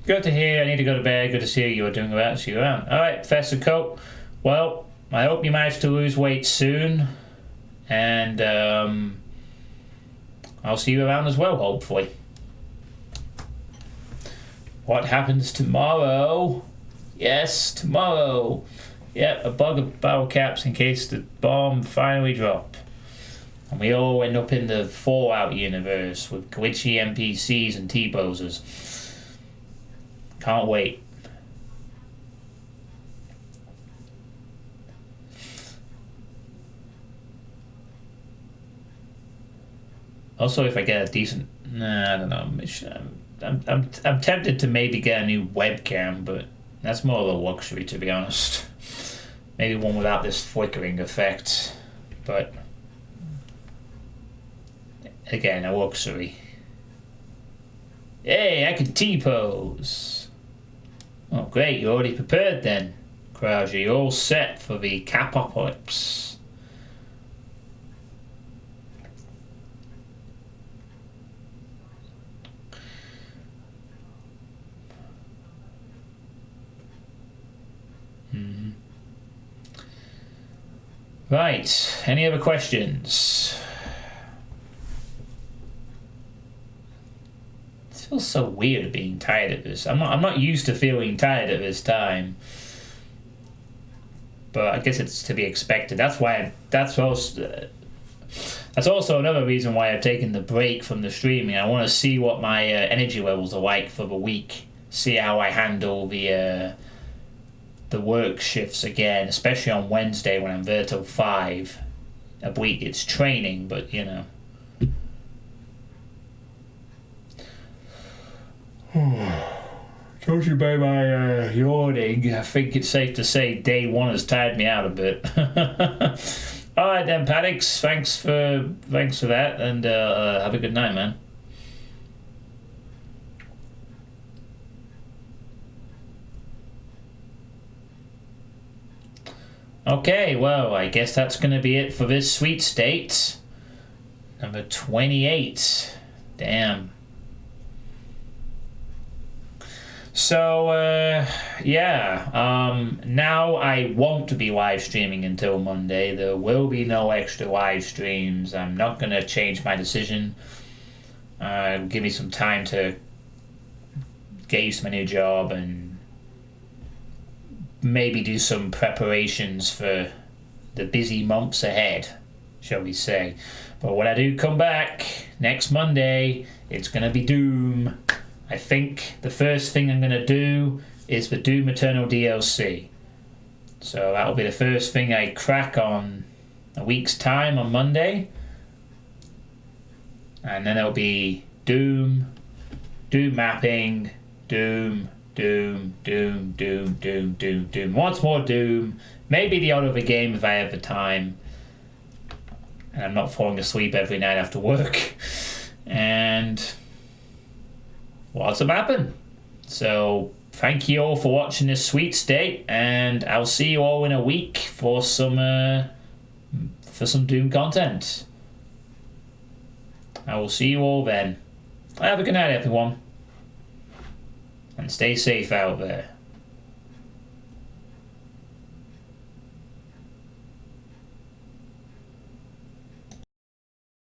Good to hear. I need to go to bed. Good to see you. You're doing well. See you around. All right, Professor Coat. Well, I hope you manage to lose weight soon. And I'll see you around as well, hopefully. What happens tomorrow? Yes, tomorrow. Yep, a bug of barrel caps in case the bomb finally drop. And we all end up in the Fallout universe with glitchy NPCs and T-posers. Can't wait. Also, if I get a decent, I don't know. I'm tempted to maybe get a new webcam, but that's more of a luxury, to be honest. Maybe one without this flickering effect, but again, a luxury. Hey, I can T-pose. Oh, great, you're already prepared then, Krauser. You're all set for the capocalypse. Right, any other questions? It feels so weird being tired at this. I'm not used to feeling tired at this time. But I guess it's to be expected. That's also another reason why I've taken the break from the streaming. I want to see what my energy levels are like for the week. See how I handle the work shifts again, especially on Wednesday when I'm there till 5. A week it's training, but you know. Judging by my yawning, I think it's safe to say day 1 has tired me out a bit. All right then, Paddocks. Thanks for that, and have a good night, man. Okay, well, I guess that's going to be it for this sweet state. Number 28. Damn. So, now I won't be live streaming until Monday. There will be no extra live streams. I'm not going to change my decision. Give me some time to get used to my new job and maybe do some preparations for the busy months ahead, shall we say. But when I do come back next Monday, it's going to be Doom. I think the first thing I'm going to do is the Doom Eternal DLC. So that'll be the first thing I crack on a week's time on Monday. And then it'll be Doom mapping, Doom. Once more Doom. Maybe the odd other game if I have the time. And I'm not falling asleep every night after work. And lots of mapping. So thank you all for watching this sweet state, and I'll see you all in a week for some Doom content. I will see you all then. Have a good night, everyone, and stay safe out there.